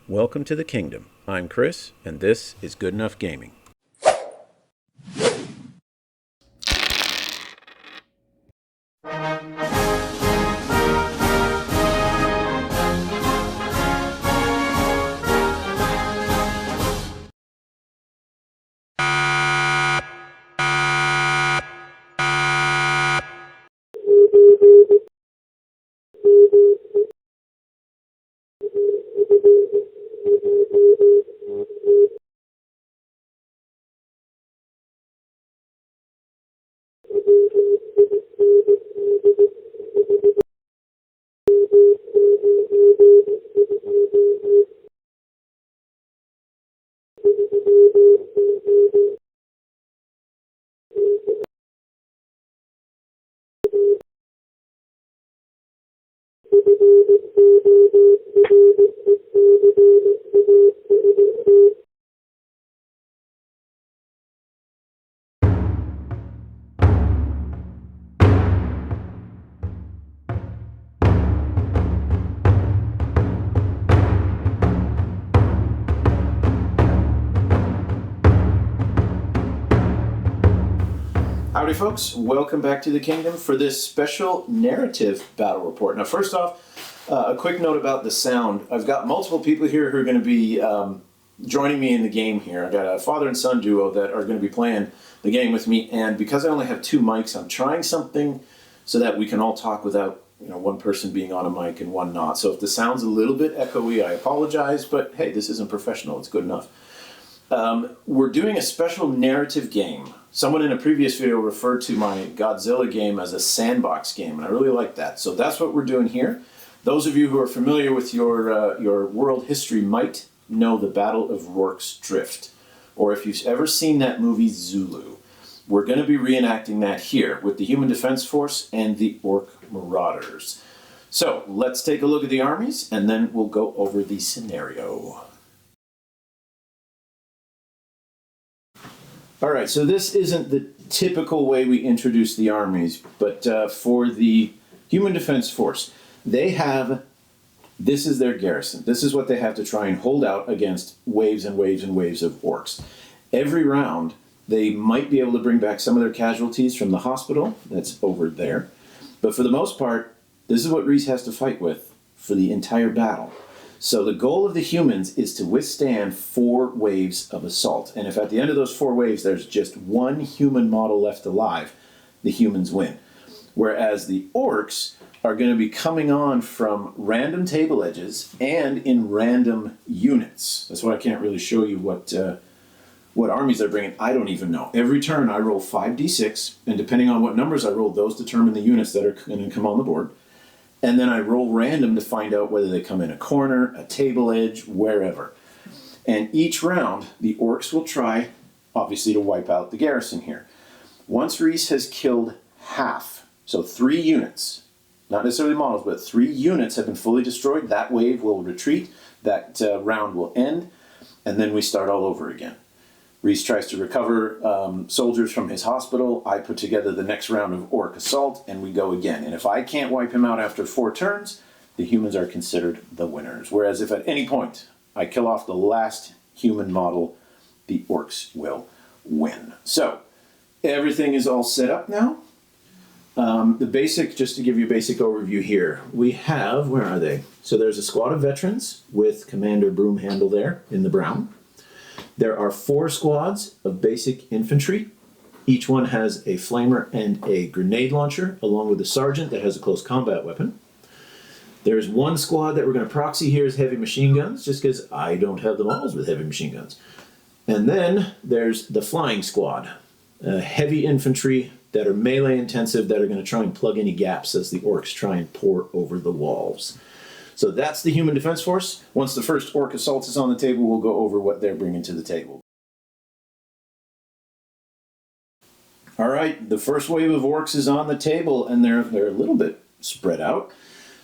Welcome to the kingdom. I'm Chris, and this is Good Enough Gaming. Howdy folks, welcome back to the kingdom for this special narrative battle report. Now first off, a quick note about the sound. I've got multiple people here who are going to be joining me in the game here. I've got a father and son duo that are going to be playing the game with me, and because I only have two mics, I'm trying something so that we can all talk without one person being on a mic and one not. So if the sound's a little bit echoey, I apologize, but hey, this isn't professional, it's good enough. We're doing a special narrative game. Someone in a previous video referred to my Godzilla game as a sandbox game, and I really like that. So that's what we're doing here. Those of you who are familiar with your world history might know the Battle of Rorke's Drift, or if you've ever seen that movie Zulu. We're going to be reenacting that here with the Human Defense Force and the Orc Marauders. So let's take a look at the armies, and then we'll go over the scenario. All right, so this isn't the typical way we introduce the armies, but for the Human Defense Force, this is their garrison. This is what they have to try and hold out against waves and waves and waves of orcs. Every round, they might be able to bring back some of their casualties from the hospital that's over there, but for the most part, this is what Reese has to fight with for the entire battle. So the goal of the humans is to withstand 4 waves of assault. And if at the end of those 4 waves there's just one human model left alive, the humans win. Whereas the orcs are going to be coming on from random table edges and in random units. That's why I can't really show you what armies they're bringing. I don't even know. Every turn I roll 5d6, and depending on what numbers I roll, those determine the units that are going to come on the board. And then I roll random to find out whether they come in a corner, a table edge, wherever. And each round, the orcs will try, obviously, to wipe out the garrison here. Once Reese has killed half, so 3 units, not necessarily models, but 3 units have been fully destroyed, that wave will retreat, that round will end, and then we start all over again. Reese tries to recover soldiers from his hospital. I put together the next round of orc assault, and we go again. And if I can't wipe him out after 4 turns, the humans are considered the winners. Whereas if at any point I kill off the last human model, the orcs will win. So everything is all set up now. Just to give you a basic overview here, we have, where are they? So there's a squad of veterans with Commander Broomhandle there in the brown. There are 4 squads of basic infantry. Each one has a flamer and a grenade launcher, along with a sergeant that has a close combat weapon. There's 1 squad that we're going to proxy here as heavy machine guns, just because I don't have the models with heavy machine guns. And then there's the flying squad, heavy infantry that are melee intensive, that are going to try and plug any gaps as the orcs try and pour over the walls. So that's the Human Defense Force. Once the first orc assault is on the table, we'll go over what they're bringing to the table. All right, the first wave of orcs is on the table, and they're a little bit spread out.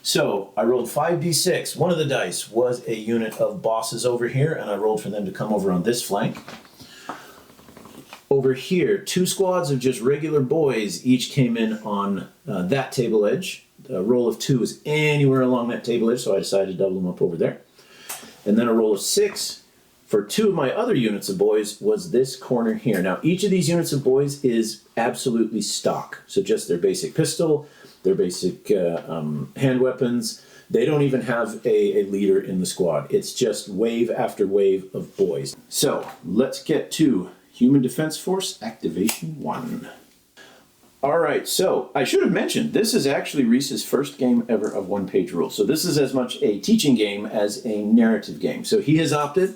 So I rolled 5d6. One of the dice was a unit of bosses over here, and I rolled for them to come over on this flank. Over here, 2 squads of just regular boys each came in on that table edge. A roll of 2 is anywhere along that table edge, so I decided to double them up over there. And then a roll of 6 for 2 of my other units of boys was this corner here. Now, each of these units of boys is absolutely stock. So just their basic pistol, their basic hand weapons. They don't even have a leader in the squad. It's just wave after wave of boys. So let's get to Human Defense Force Activation 1. All right, so I should have mentioned, this is actually Reese's first game ever of OnePageRules. So this is as much a teaching game as a narrative game. So he has opted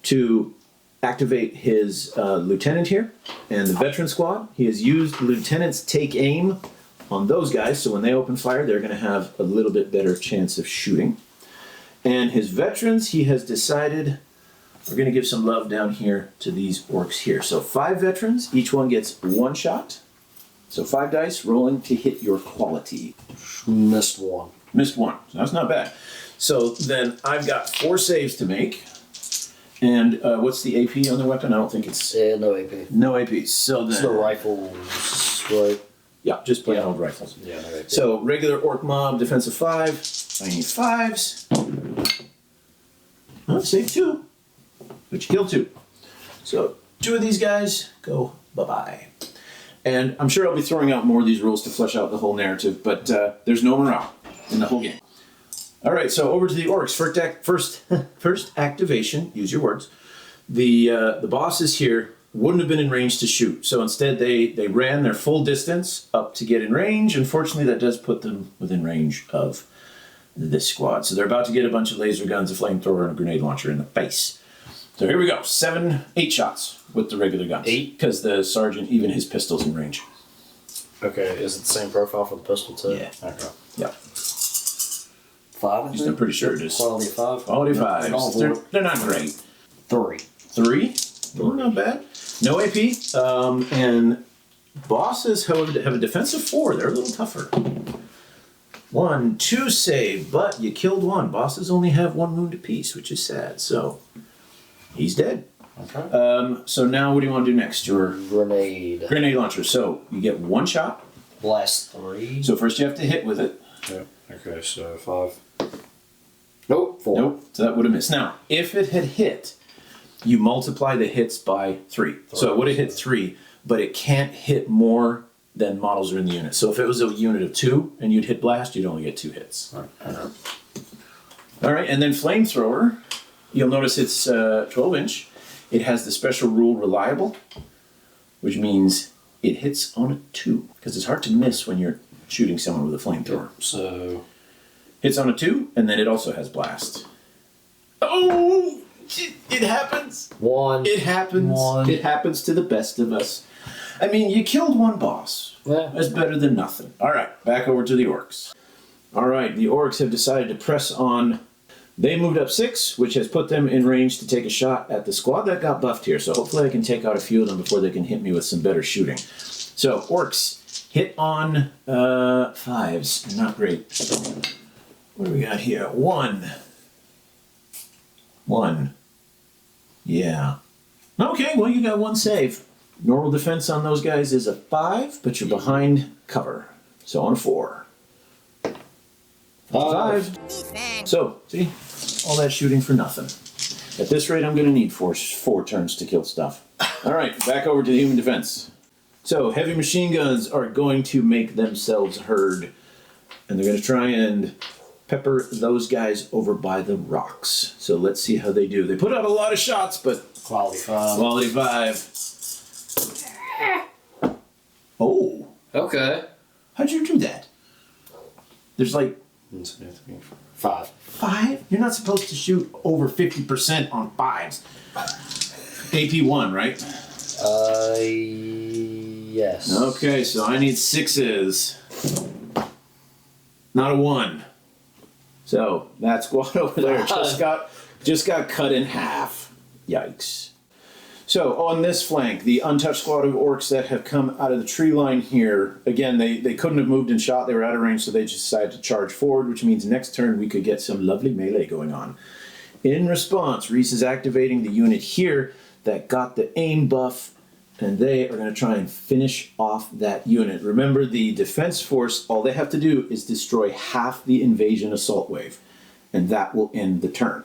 to activate his lieutenant here and the veteran squad. He has used lieutenants take aim on those guys, so when they open fire, they're going to have a little bit better chance of shooting. And his veterans, he has decided we're going to give some love down here to these orcs here. So 5 veterans, each one gets 1 shot. So 5 dice rolling to hit your quality. Missed 1. Missed 1. So that's not bad. So then I've got 4 saves to make. And what's the AP on the weapon? I don't think it's... no AP. No AP. So then... It's the rifles, right? Yeah, just plain old rifles. Yeah, no AP. So regular orc mob, defensive 5. I need 5s. Oh, save 2. But you killed 2. So 2 of these guys go bye-bye. And I'm sure I'll be throwing out more of these rules to flesh out the whole narrative, but there's no morale in the whole game. All right, so over to the orcs. First activation, use your words. The bosses here wouldn't have been in range to shoot, so instead they ran their full distance up to get in range. Unfortunately, that does put them within range of this squad. So they're about to get a bunch of laser guns, a flamethrower, and a grenade launcher in the face. So here we go, 8 shots with the regular guns. 8? Because the sergeant, even his pistol's in range. Okay, is it the same profile for the pistol too? Yeah. Okay. Yeah. 5, I think? I'm pretty sure it is. Quality of 5? Quality Yeah, 5. They're not great. 3. 3? Oh, not bad. No AP. And bosses, however, have a defensive 4. They're a little tougher. 1, 2 save, but you killed 1. Bosses only have 1 wound apiece, which is sad. So he's dead. Okay. So now what do you want to do next? Your Grenade. grenade launcher. So you get 1 shot. Blast 3. So first you have to hit with it. Yeah. Okay, so 5. Nope, 4. Nope. So that would have missed. Now, if it had hit, you multiply the hits by 3. So it would have hit 3, but it can't hit more than models are in the unit. So if it was a unit of 2 and you'd hit blast, you'd only get 2 hits. All right, and then flamethrower. You'll notice it's 12-inch. It has the special rule reliable, which means it hits on a 2, because it's hard to miss when you're shooting someone with a flamethrower. So hits on a 2, and then it also has blast. Oh, it happens. 1. It happens. 1. It happens to the best of us. I mean, you killed 1 boss. Yeah. That's better than nothing. All right, back over to the orcs. All right, the orcs have decided to press on. They moved up 6, which has put them in range to take a shot at the squad that got buffed here. So hopefully I can take out a few of them before they can hit me with some better shooting. So orcs hit on 5s. Not great. What do we got here? 1. 1. Yeah. Okay, well you got 1 save. Normal defense on those guys is a 5, but you're behind cover. So on a 4. 5. So, see? All that shooting for nothing. At this rate, I'm going to need 4 turns to kill stuff. All right, back over to the human defense. So, heavy machine guns are going to make themselves heard. And they're going to try and pepper those guys over by the rocks. So, let's see how they do. They put out a lot of shots, but... Quality 5. Quality 5. Oh. Okay. How'd you do that? There's like... 5. 5? You're not supposed to shoot over 50% on 5s. AP 1, right? Yes. Okay, so I need 6s. Not a 1. So that squad over there just got cut in half. Yikes. So on this flank, the untouched squad of orcs that have come out of the tree line here, again, they couldn't have moved and shot. They were out of range, so they just decided to charge forward, which means next turn we could get some lovely melee going on. In response, Reese is activating the unit here that got the aim buff, and they are going to try and finish off that unit. Remember, the defense force, all they have to do is destroy half the invasion assault wave, and that will end the turn.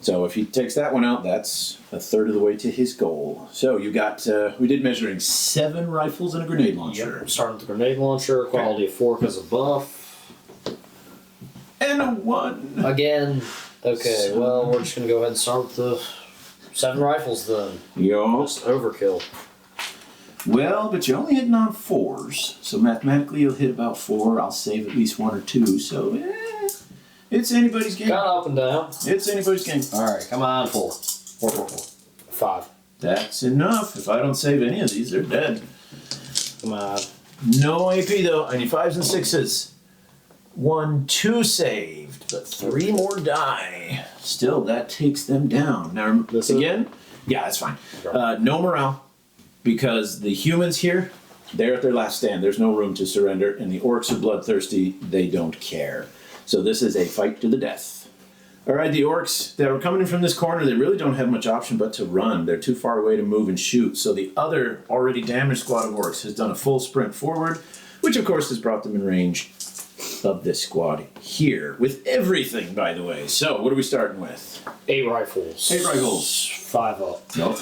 So if he takes that one out, that's a third of the way to his goal. So you got, we did measuring 7 rifles and a grenade launcher. Yep. Starting with the grenade launcher, quality of 4 because of buff. And a 1. Again. Okay, well, we're just going to go ahead and start with the 7 rifles then. Yo. Just overkill. Well, but you're only hitting on 4s, so mathematically you'll hit about 4. I'll save at least 1 or 2, so it's anybody's game. Kind of up and down. It's anybody's game. Alright, come on, 4. 4, 4, 4. 5. That's enough. If I don't save any of these, they're dead. Come on. No AP though. I need 5s and 6s. 1, 2 saved, but 3 more die. Still, that takes them down. Now, This again, yeah, that's fine. Okay. No morale, because the humans here, they're at their last stand. There's no room to surrender, and the orcs are bloodthirsty. They don't care. So this is a fight to the death. All right, the orcs that were coming in from this corner, they really don't have much option but to run. They're too far away to move and shoot. So the other already damaged squad of orcs has done a full sprint forward, which of course has brought them in range of this squad here. With everything, by the way. So what are we starting with? 8 rifles. 8 rifles. 5 up. Nope.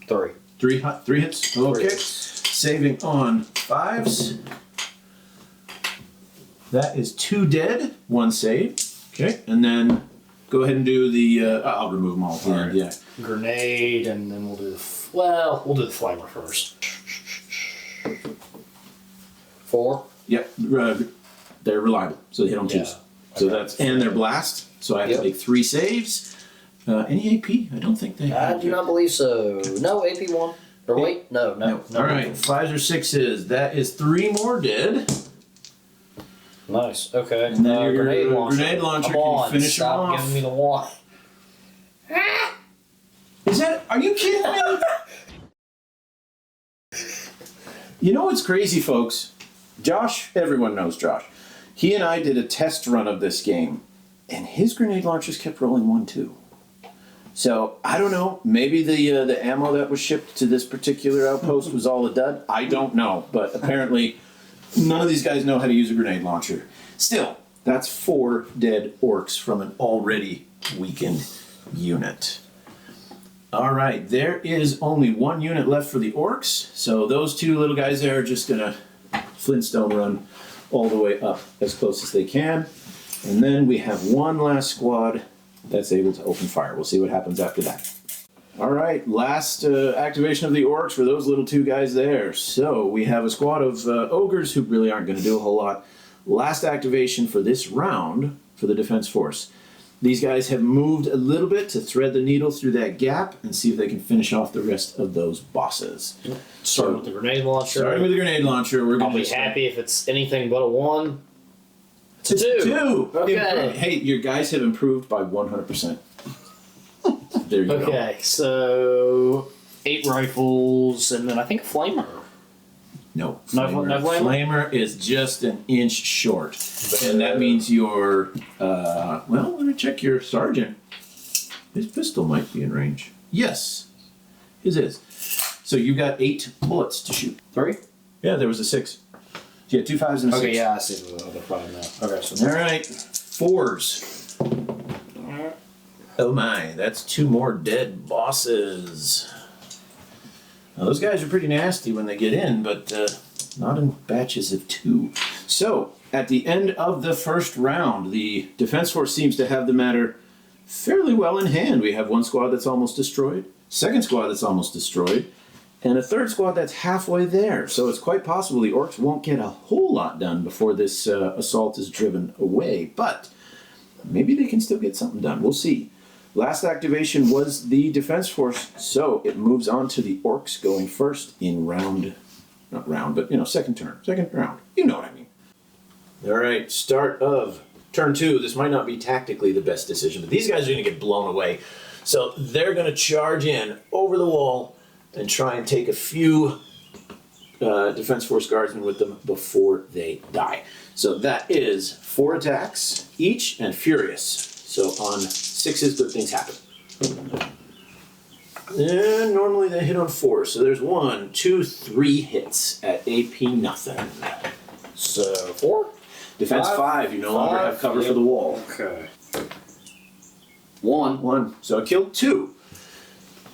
3. 3 hits. Okay. Saving on 5s. That is 2 dead, 1 save. Okay, and then go ahead and do the. I'll remove them all at the end. Yeah. Grenade, and then we'll do the. Well, we'll do the flamer first. 4. Yep. They're reliable, so they hit on 2s. Yeah. So Okay. that's and they're blast. So I have to Yep. make 3 saves. Any AP? I don't think they. I have do yet. not believe so. No, AP 1. Or wait, no. All right, 5s or 6s. That is 3 more dead. Nice. Okay. And then your grenade launcher. grenade launcher Come can on, finish them stop off. giving me the 1. Is that? Are you kidding me? You know what's crazy, folks? Josh, everyone knows Josh. He and I did a test run of this game, and his grenade launchers kept rolling 1, 2. So I don't know. Maybe the ammo that was shipped to this particular outpost was all a dud. I don't know, but apparently none of these guys know how to use a grenade launcher. Still, that's 4 dead orcs from an already weakened unit. All right, there is only 1 unit left for the orcs, so those 2 little guys there are just gonna Flintstone run all the way up as close as they can. And then we have 1 last squad that's able to open fire. We'll see what happens after that. All right, last activation of the orcs for those little 2 guys there. So we have a squad of ogres who really aren't going to do a whole lot. Last activation for this round for the defense force. These guys have moved a little bit to thread the needle through that gap and see if they can finish off the rest of those bosses. Starting with the grenade launcher. Starting with the grenade launcher, we're I'll going be to happy if it's anything but a 1. It's a 2. 2. Okay. Hey, your guys have improved by 100%. There you go. Okay, so 8 rifles, and then I think a flamer. No, No flamer. flamer? Flamer is just an inch short, and that means your. Well, let me check your sergeant. His pistol might be in range. Yes, his is. So you got 8 bullets to shoot. 3? Yeah, there was a 6. Yeah, 2 5s and a 6. Okay, yeah, I see the other 5 now. Okay, so All right, 4s. Oh my, that's 2 more dead bosses. Now, those guys are pretty nasty when they get in, but not in batches of 2. So, at the end of the first round, the defense force seems to have the matter fairly well in hand. We have 1 squad that's almost destroyed, 2nd squad that's almost destroyed, and a 3rd squad that's halfway there. So it's quite possible the orcs won't get a whole lot done before this assault is driven away, but maybe they can still get something done. We'll see. Last activation was the defense force, so it moves on to the orcs going first in second turn, second round. You know what I mean. All right, start of turn 2. This might not be tactically the best decision, but these guys are going to get blown away. So they're going to charge in over the wall and try and take a few defense force guardsmen with them before they die. So that is 4 attacks each and furious. So on 6s, good things happen. And normally they hit on 4. So there's 1, 2, 3 hits at AP nothing. So 4? Defense 5, you no longer have cover for the wall. Okay. 1. 1. So I killed 2.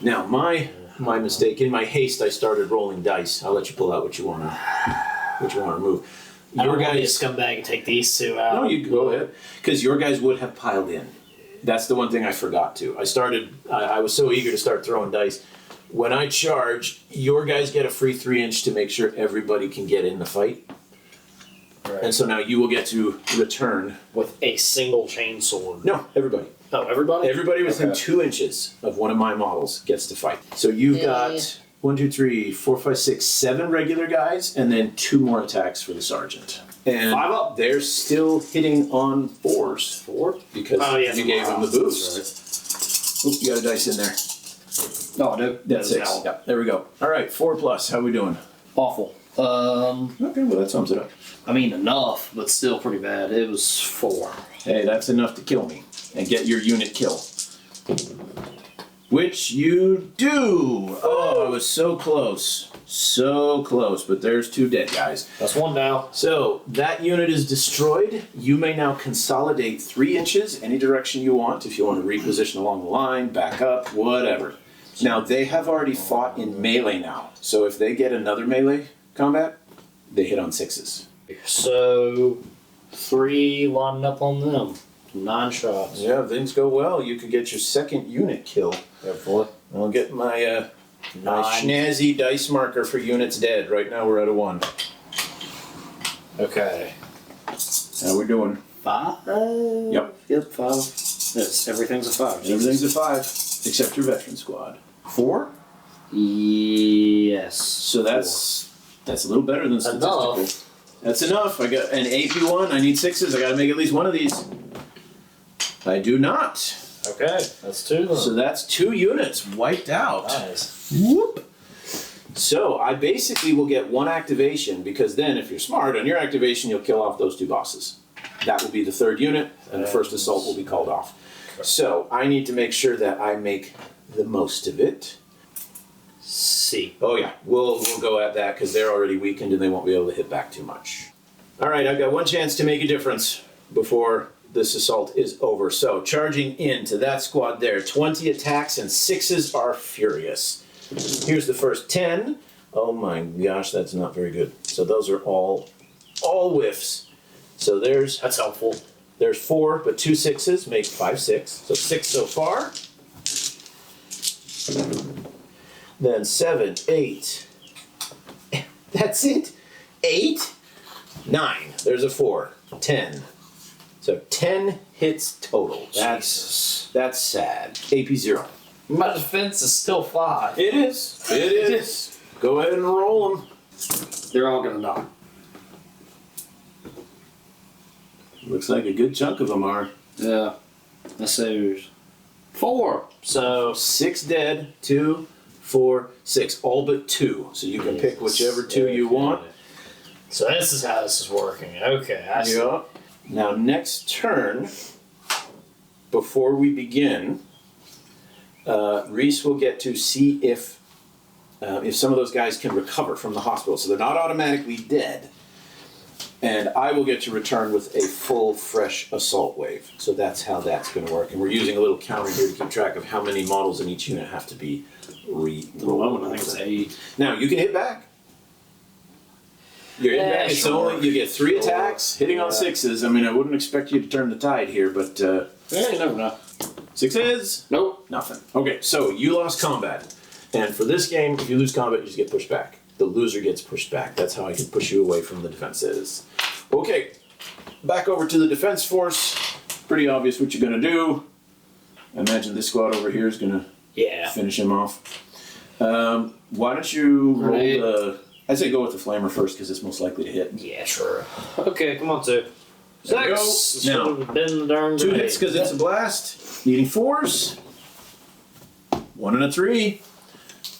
Now, my mistake. In my haste, I started rolling dice. I'll let you pull out what you want to remove. I don't want to be a scumbag and take these 2 out. No, you go ahead. Because your guys would have piled in. That's the one thing I forgot to. I was so eager to start throwing dice. When I charge, your guys get a free 3-inch to make sure everybody can get in the fight. Right. And so now you will get to return. With a single chainsword. No, everybody. Oh, everybody? Everybody within 2 inches of one of my models gets to fight. So you've got 1, 2, 3, 4, 5, 6, 7 regular guys, and then 2 more attacks for the sergeant. And 5 up. they're still hitting on 4s. 4? Because you gave them the boost. Oop, you got a dice in there. No, I do. That's 6. Yeah, there we go. All right, 4 plus. How we doing? Awful. Okay, well that sums it up. I mean, enough, but still pretty bad. It was 4. Hey, that's enough to kill me and get your unit kill. Which you do. Oh, I was so close. So close, but there's 2 dead guys. That's 1 now. So that unit is destroyed. You may now consolidate 3 inches any direction you want. If you want to reposition along the line, back up, whatever. Now they have already fought in melee now. So if they get another melee combat, they hit on 6s. So 3 lining up on them. 9 shots. Yeah, if things go well, you could get your 2nd unit kill. Hopefully. I'll get my my 9. snazzy dice marker for units dead. Right now we're at a 1. Okay. How we doing? 5? Yep. Yep, 5. Yes, everything's a 5. Everything's a 5, except your veteran squad. 4? Yes. So that's a little better than statistical. Enough. That's enough. I got an AP1. I need 6s. I got to make at least one of these. I do not. Okay, that's 2 then. So that's 2 units wiped out. Nice. Whoop. So I basically will get 1 activation because then, if you're smart, on your activation you'll kill off those 2 bosses. That will be the 3rd unit, and the first assault will be called off. So I need to make sure that I make the most of it. C. Oh yeah, we'll go at that because they're already weakened and they won't be able to hit back too much. All right, I've got 1 chance to make a difference before this assault is over. So charging into that squad there, 20 attacks and 6s are furious. Here's the first 10. Oh my gosh, that's not very good. So those are all whiffs. So That's helpful. there's 4, but 2 6s make 5, 6. So 6 so far. Then 7, 8. That's it. 8, 9. There's a 4. 10. So 10 hits total. That's sad. AP 0. My defense is still 5. It is. It is. Go ahead and roll them. They're all gonna die. Looks like a good chunk of them are. Yeah. Let's say there's 4. So 6 dead. 2, 4, 6. All but 2. So you can pick whichever 2 you want. So this is how this is working. Okay, I see. Yeah. Now next turn, before we begin, Reese will get to see if some of those guys can recover from the hospital. So they're not automatically dead. And I will get to return with a full, fresh assault wave. So that's how that's going to work. And we're using a little counter here to keep track of how many models in each unit have to be re-rolled. I think it's 8. Now, you can hit back. You're hitting back. It's sure. only, you get 3 attacks, hitting on 6s. I mean, I wouldn't expect you to turn the tide here, but Yeah, you never know. 6s? Nope. Nothing. Okay, so you lost combat. And for this game, if you lose combat, you just get pushed back. The loser gets pushed back. That's how I can push you away from the defenses. Okay, back over to the defense force. Pretty obvious what you're going to do. I imagine this squad over here is going to finish him off. Why don't you roll the... I'd say go with the flamer first because it's most likely to hit. Yeah, sure. Okay, come on, 2. There we 6. go. Now, Should have been the darn 2 grenade. hits because it's a blast. Needing 4s. 1 and a 3.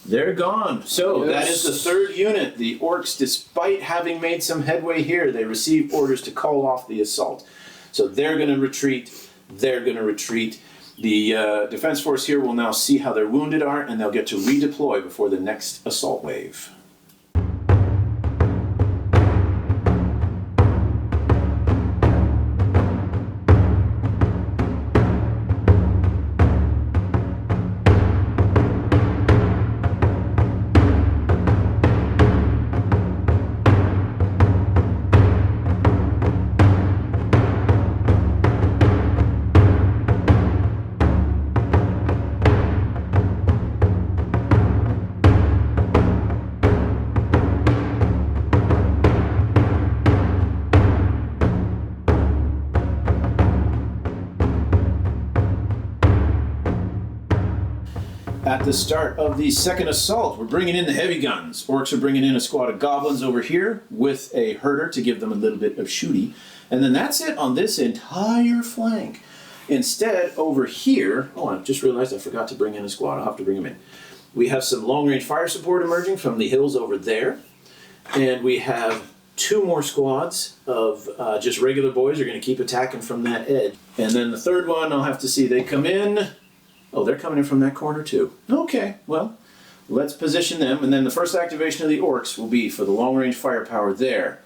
They're gone. So that is the 3rd unit. The orcs, despite having made some headway here, they receive orders to call off the assault. So they're going to retreat. They're going to retreat. The defense force here will now see how their wounded are, and they'll get to redeploy before the next assault wave. at the start of the second assault, we're bringing in the heavy guns. Orcs are bringing in a squad of goblins over here with a herder to give them a little bit of shooty. And then that's it on this entire flank. Instead, over here, oh, I just realized I forgot to bring in a squad. I'll have to bring them in. We have some long-range fire support emerging from the hills over there. And we have 2 more squads of just regular boys are going to keep attacking from that edge. And then the third one, I'll have to see. They come in. Oh, they're coming in from that corner too. Okay, well, let's position them. And then the first activation of the orcs will be for the long-range firepower there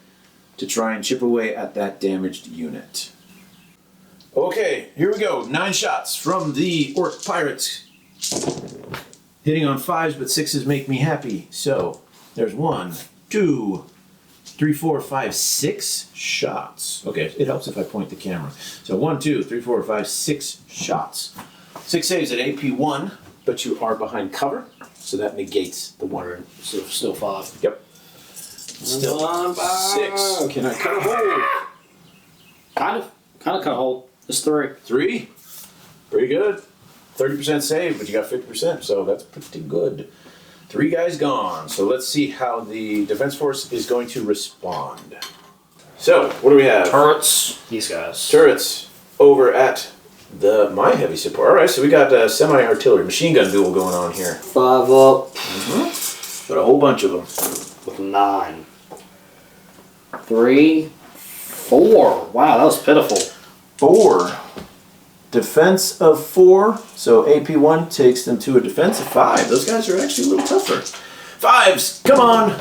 to try and chip away at that damaged unit. Okay, here we go. 9 shots from the orc pirates. Hitting on 5s, but 6s make me happy. So there's 1, 2, 3, 4, 5, 6 shots. Okay, it helps if I point the camera. So 1, 2, 3, 4, 5, 6 shots. 6 saves at AP 1, but you are behind cover, so that negates the 1. So still 5. Yep. Still 6. Can I cut a hole? Kind of cut a hole. It's 3. 3. Pretty good. 30% save, but you got 50%, so that's pretty good. 3 guys gone. So let's see how the defense force is going to respond. So, what do we have? Turrets. These guys. Turrets over at the my heavy support. All right, so we got a semi-artillery machine gun duel going on here. 5 up. Got a whole bunch of them. With 9. 3, 4. Wow, that was pitiful. 4. Defense of 4. So AP1 takes them to a defense of 5. Those guys are actually a little tougher. 5s, come on.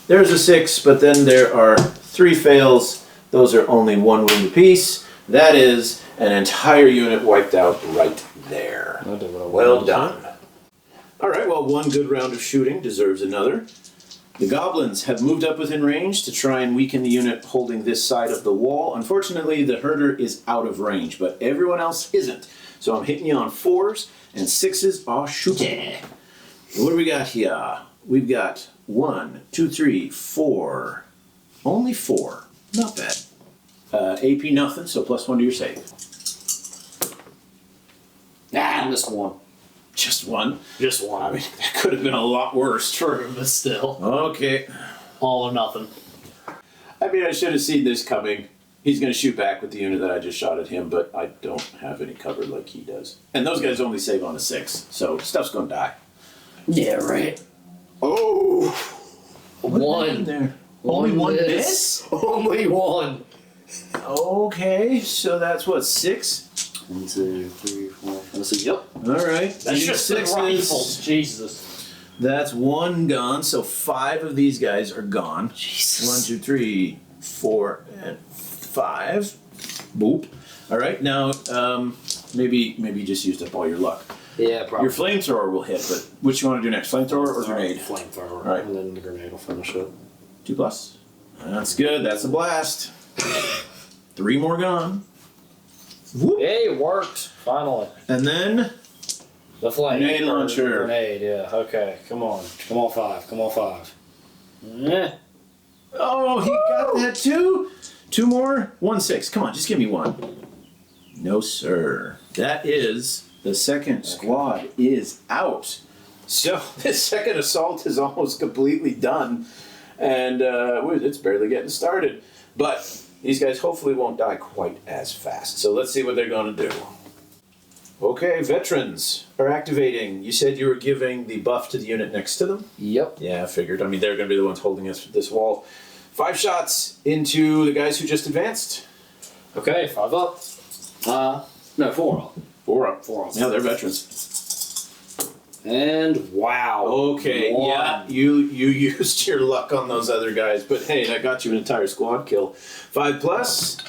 There's a 6, but then there are 3 fails. Those are only 1 wound apiece. That is an entire unit wiped out right there. Well done. All right, well, 1 good round of shooting deserves another. The goblins have moved up within range to try and weaken the unit holding this side of the wall. Unfortunately, the herder is out of range, but everyone else isn't. So I'm hitting you on 4s, and 6s are shooting. What do we got here? We've got 1, 2, 3, 4. Only 4. Not bad. AP nothing, so +1 to your save. Nah, missed 1. Just 1? Just 1. I mean, that could have been a lot worse. True, but still. Okay. All or nothing. I mean, I should have seen this coming. He's going to shoot back with the unit that I just shot at him, but I don't have any cover like he does. And those guys only save on a 6, so stuff's going to die. Yeah, right. Oh! What 1 there. Only Only 1 miss. miss? Only 1. Okay, so that's what, 6? 1, 2, 3, 4, 5, 6. Yep. All right. That's just the rifles. Jesus. That's 1 gone, so 5 of these guys are gone. Jesus. 1, 2, 3, 4, and 5. Boop. All right, now maybe you just used up all your luck. Yeah, probably. Your flamethrower will hit, but which you want to do next? Flamethrower or grenade? Flamethrower. All right. And then the grenade will finish it. 2+. That's good. That's a blast. 3 more gone. Whoop. Hey, it worked. Finally. And then The flame. Grenade launcher. Grenade, yeah. Okay. Come on. Come on, 5. Come on, 5. Eh. oh, he got that too. 2 more. 1, 6. Come on, just give me 1. No, sir. That is the second squad is out. So this second assault is almost completely done, and it's barely getting started. But these guys hopefully won't die quite as fast. So let's see what they're going to do. Okay, veterans are activating. You said you were giving the buff to the unit next to them? Yep. Yeah, I figured. I mean, they're going to be the ones holding this wall. 5 shots into the guys who just advanced. Okay, 5 up. No, 4 up. 4 up. 4 up. Yeah, they're veterans. And wow. Okay, 1. yeah, you used your luck on those other guys, but hey, that got you an entire squad kill. 5+.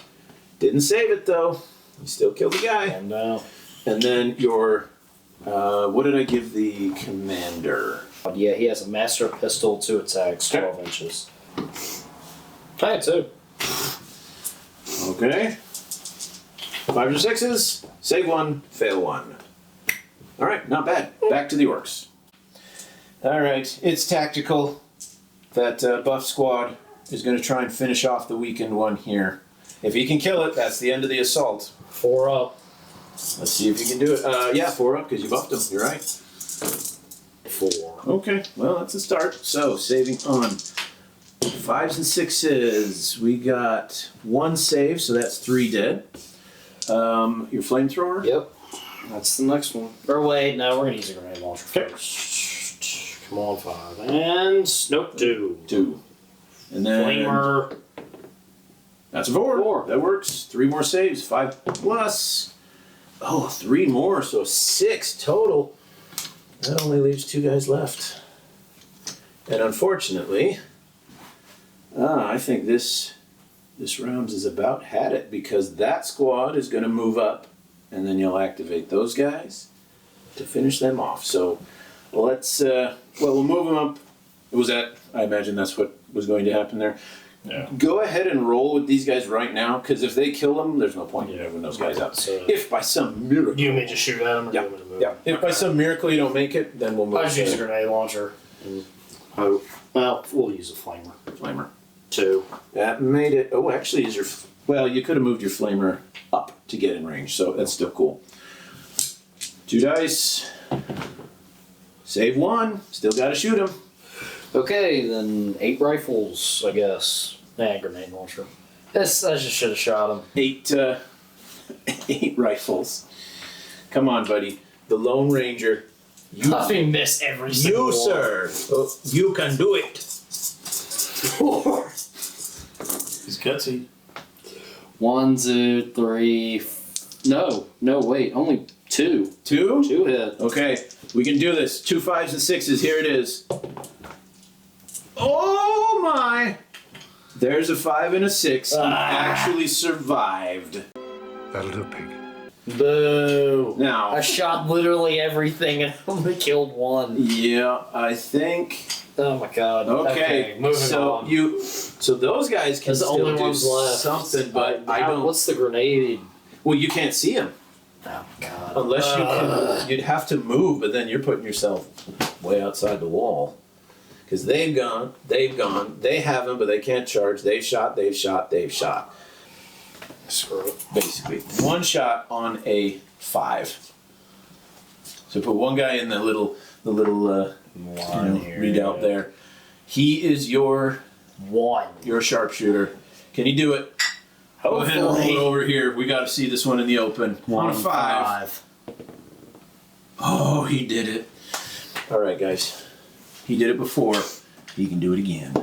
Didn't save it though. You still killed the guy. And now. And then your, what did I give the commander? Yeah, he has a master pistol, 2 attacks, 12 inches. I had 2. Okay. 5s or 6s. Save 1, fail 1. All right, not bad. Back to the orcs. All right, it's tactical. That buff squad is going to try and finish off the weakened one here. If he can kill it, that's the end of the assault. 4 up. Let's see if he can do it. Yeah, 4 up because you buffed him. You're right. 4. Okay, well, that's a start. So, saving on 5s and 6s. We got 1 save, so that's 3 dead. Your flamethrower? Yep. That's the next one. Or wait, no, we're gonna use a grenade launcher first. Come on, 5. And nope, 2. 2. And then Flamer. that's a 4. 4. That works. 3 more saves. 5 plus. Oh, 3 more, so 6 total. That only leaves 2 guys left. And unfortunately, I think this round is about had it, because that squad is going to move up, and then you'll activate those guys to finish them off. So let's, we'll move them up. I imagine that's what was going to happen there. Yeah. Go ahead and roll with these guys right now, because if they kill them, there's no point in moving those guys up. So, If by some miracle, you may just shoot at them or Yeah, do you want me to move yeah. them? If by some miracle you don't make it, then we'll move. I just use a grenade launcher. And hope. Well, we'll use a flamer. Flamer. 2. That made it. Oh, actually, you could have moved your flamer up to get in range, so that's still cool. 2 dice. Save 1. Still got to shoot him. Okay, then 8 rifles, I guess. Nah, grenade launcher. I just should have shot him. 8 rifles. Come on, buddy. The Lone Ranger. You miss every single You, sir. Oh, you can do it. 4. He's gutsy. 1, 2, 3. No, wait, only 2. 2? 2 hit. Okay, we can do this. 2 5s and 6s. Here it is. Oh my! There's a 5 and a 6. He actually survived. That'll do, pig. Boo. Now, I shot literally everything and only killed 1. yeah, I think. Oh my god. Okay, moving so on. So those guys can There's the still only do ones left. something, but I don't. What's the grenade? Well, you can't see them Oh my god. unless you can. You'd have to move, but then you're putting yourself way outside the wall. Because they've gone, they haven't, but they can't charge. They've shot. Screw it. Basically, 1 shot on a 5. So put 1 guy in the little readout there. He is your 1. sharpshooter. Can you do it? Go ahead and roll it over here. We got to see this one in the open. On a 5. Oh, he did it. All right, guys. He did it before. He can do it again.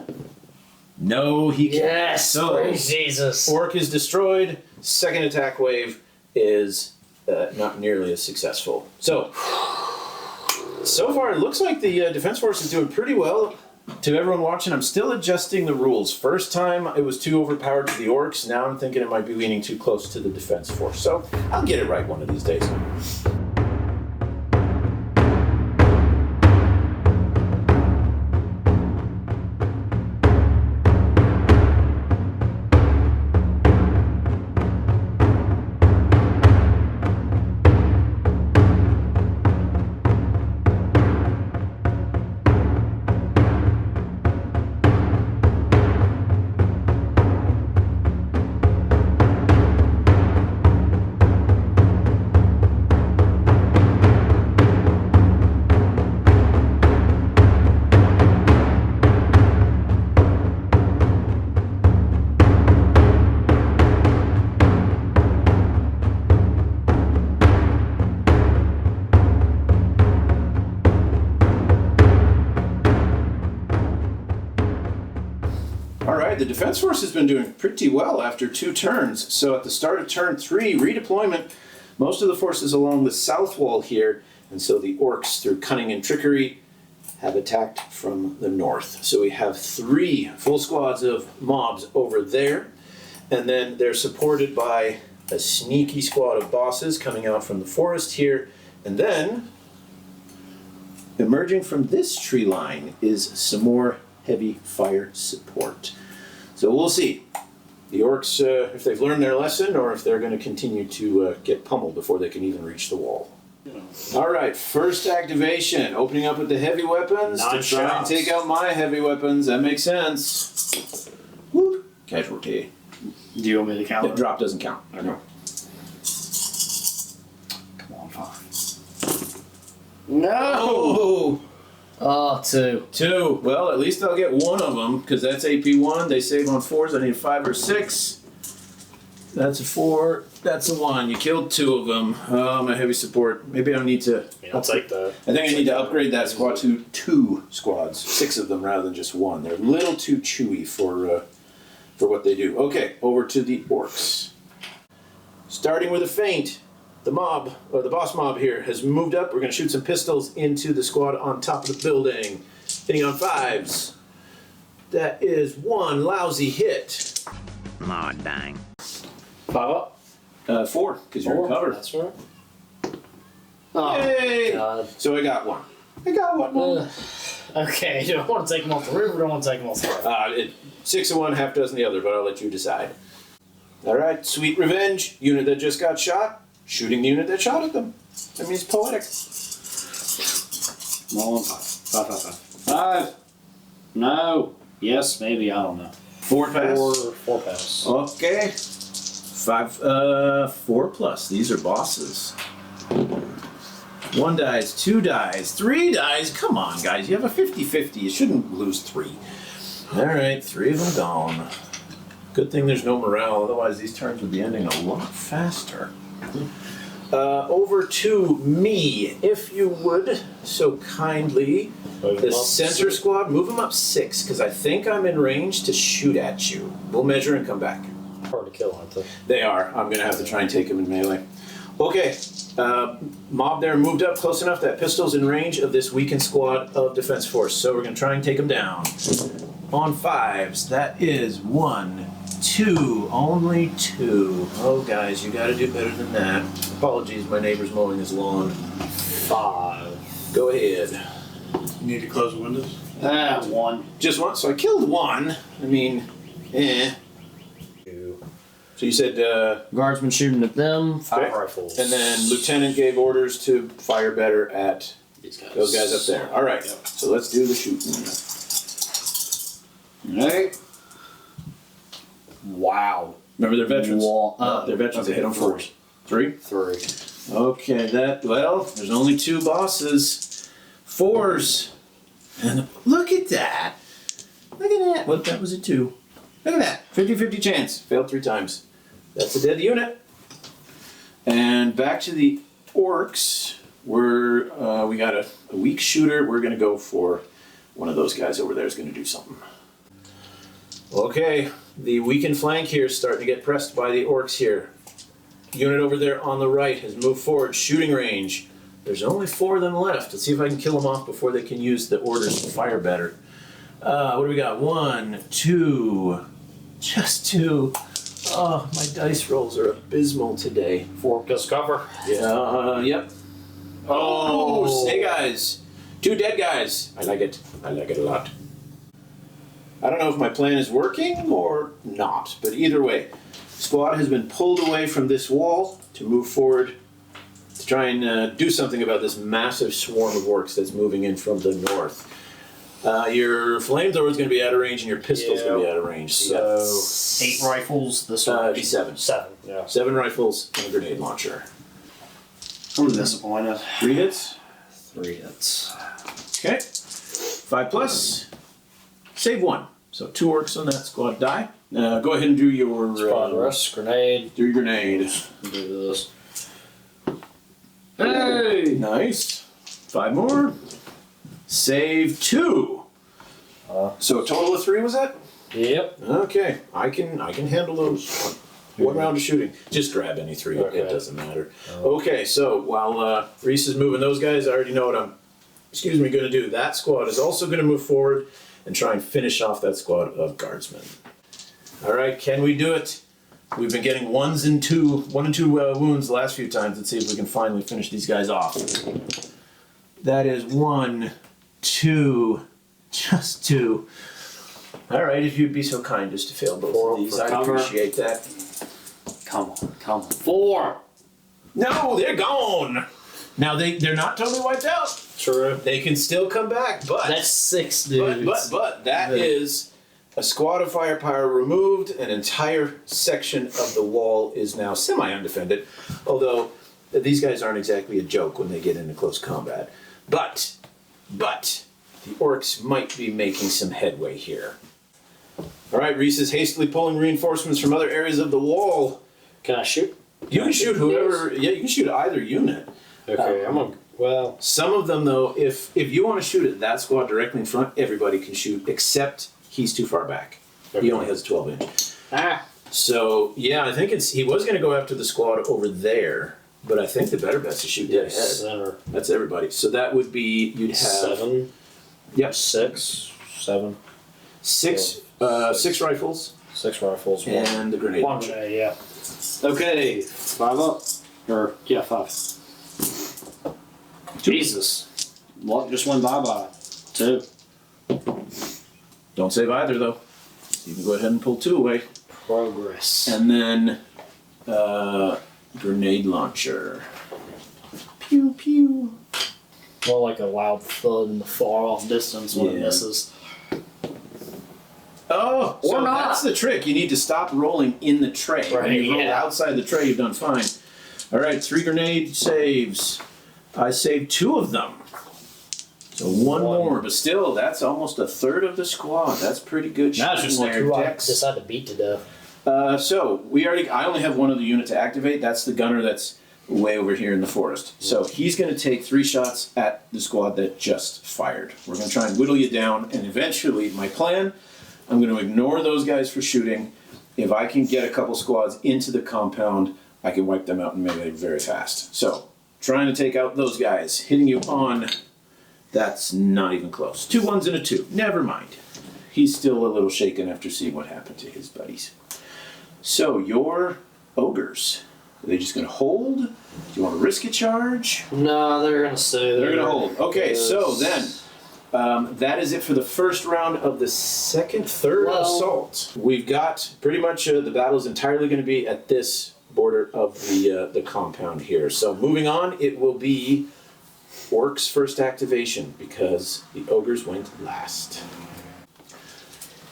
No, he can't. Yes. So, Praise Jesus. Orc is destroyed. Second attack wave is not nearly as successful. So far it looks like the Defense Force is doing pretty well. To everyone watching, I'm still adjusting the rules. First time it was too overpowered for the Orcs. Now I'm thinking it might be leaning too close to the Defense Force. So I'll get it right one of these days. The Defense Force has been doing pretty well after 2 turns. So at the start of turn 3, redeployment, most of the forces along the south wall here, and so the Orcs, through cunning and trickery, have attacked from the north. So we have 3 full squads of mobs over there, and then they're supported by a sneaky squad of bosses coming out from the forest here, and then emerging from this tree line is some more heavy fire support. So we'll see. The Orcs, if they've learned their lesson, or if they're going to continue to get pummeled before they can even reach the wall. Alright, first activation. Opening up with the heavy weapons to try and take out my heavy weapons. That makes sense. Whoop. Casualty. Do you want me to count? Yeah, drop doesn't count. Okay. Come on, 5. No! Oh, 2. 2. Well, at least I'll get one of them, because that's AP1. They save on 4s. I need a 5 or 6. That's a 4. That's a 1. You killed 2 of them. Oh, my heavy support. Maybe I need to... Yeah, I'll take that. I think I need to upgrade that squad to 2 squads. 6 of them rather than just 1. They're a little too chewy for what they do. Okay, over to the orcs. Starting with a feint. The mob, or the boss mob here, has moved up. We're going to shoot some pistols into the squad on top of the building. Hitting on 5s. That is 1 lousy hit. Aw, dang. 5 up. 4, because you're in cover. That's right. Oh, Yay! God. So I got 1. I got 1 more. Okay, do I want to take them off the roof or do I want to take them off the roof? 6 of one, half dozen the other, but I'll let you decide. Alright, sweet revenge. Unit that just got shot, shooting the unit that shot at them. That means poetic. Come on, 5. 5. No. Yes, maybe, I don't know. 4 pass. 4 pass. Okay. 4 plus. These are bosses. 1 dies, 2 dies, 3 dies. Come on, guys. You have a 50-50. You shouldn't lose 3. Alright, 3 of them gone. Good thing there's no morale, otherwise these turns would be ending a lot faster. Over to me, if you would so kindly. The center squad, move them up 6, because I think I'm in range to shoot at you. We'll measure and come back. Hard to kill, aren't they? They are. I'm going to have to try and take them in melee. Okay, mob there moved up close enough that pistol's in range of this weakened squad of defense force. So we're going to try and take them down. On 5s, that is 1, 2, only 2. Oh, guys, you got to do better than that. Apologies, my neighbor's mowing his lawn. 5. Go ahead. You need to close the windows? 1. Just 1, so I killed 1. I mean, 2. So you said, Guardsmen shooting at them, 5 okay. rifles. And then Lieutenant gave orders to fire better at These guys. those guys up there. All right, so let's do the shooting. Alright. Wow. Remember, they're veterans. They're They're veterans. They hit on 4s. 3? 3. Okay, there's only 2 bosses. 4s. And look at that. Look at that. Well, that was a 2. Look at that. 50-50 chance. Failed 3 times. That's a dead unit. And back to the orcs. We got a weak shooter. We're going to go for one of those guys over there is going to do something. Okay, the weakened flank here is starting to get pressed by the orcs here. Unit over there on the right has moved forward, shooting range. There's only 4 of them left. Let's see if I can kill them off before they can use the orders to fire better. What do we got? 1, 2, just 2. Oh, my dice rolls are abysmal today. 4 gets cover. Yeah, yep. Oh, hey guys. 2 dead guys. I like it. I like it a lot. I don't know if my plan is working or not, but either way, squad has been pulled away from this wall to move forward to try and do something about this massive swarm of orcs that's moving in from the north. Your flamethrower is going to be out of range and your pistol's going to be out of range. So 8 rifles. This one be 7. 7. Yeah. 7 rifles and a grenade launcher. I'm disappointed. 3 hits. 3 hits. Okay. 5 plus. Save 1. So 2 orcs on that squad die. Go ahead and do your Progress, grenade. do your grenade. Do this. Hey, nice. 5 more. Save 2. So a total of 3 was that? Yep. Okay, I can handle those. One round of shooting. Just grab any 3. Okay. It doesn't matter. Okay, so while Reese is moving those guys, I already know what I'm going to do. That squad is also going to move forward and try and finish off that squad of guardsmen. All right, can we do it? We've been getting 1 and 2 wounds the last few times. Let's see if we can finally finish these guys off. That is 1, 2, just 2. All right, if you'd be so kind as to fail both of these, I'd appreciate that. Come on. 4! No, they're gone. Now they're not totally wiped out. True. They can still come back, but That's 6 dudes. but that is a squad of firepower removed. An entire section of the wall is now semi-undefended, although these guys aren't exactly a joke when they get into close combat. But the orcs might be making some headway here. All right, Reese is hastily pulling reinforcements from other areas of the wall. Can I shoot? You can shoot whoever. Yeah, you can shoot either unit. Okay, I'm gonna. Well, Some of them, though, if you want to shoot at that squad directly in front, everybody can shoot, except he's too far back. He only has a 12-inch. So yeah, I think he was going to go after the squad over there, but I think the better bet's to shoot dead ahead. Center. That's everybody. So that would be you'd have 7. Yep, 6, 7. six rifles 6 rifles. and the grenade. One launcher. grenade, yeah. Okay, 5 up. Or, yeah, 5. Jesus. Luck just went bye-bye. 2. Don't save either though. You can go ahead and pull 2 away, Progress. and then grenade launcher. Pew pew. More like a loud thud in the far off distance when it Yeah. misses. Oh, Or so not. that's the trick. You need to stop rolling in the tray. When Right, you roll yeah. outside the tray, you've done fine. All right, 3 grenade saves. I saved 2 of them. So one more, but still, that's almost a third of the squad. That's pretty good. Now it's shooting just like there, who I Dex. decide to beat to death. So I only have one of the unit to activate. That's the gunner that's way over here in the forest. So he's going to take 3 shots at the squad that just fired. We're going to try and whittle you down, and eventually, my plan, I'm going to ignore those guys for shooting. If I can get a couple squads into the compound, I can wipe them out in melee very fast. So, trying to take out those guys, hitting you on. That's not even close. 2 1s and a 2. Never mind. He's still a little shaken after seeing what happened to his buddies. So, your ogres. Are they just going to hold? Do you want to risk a charge? No, they're gonna stay there. They're going to hold. Okay, so then, that is it for the first round of the third assault. We've got pretty much the battle is entirely going to be at this border of the compound here. So moving on, it will be orcs' first activation because the ogres went last.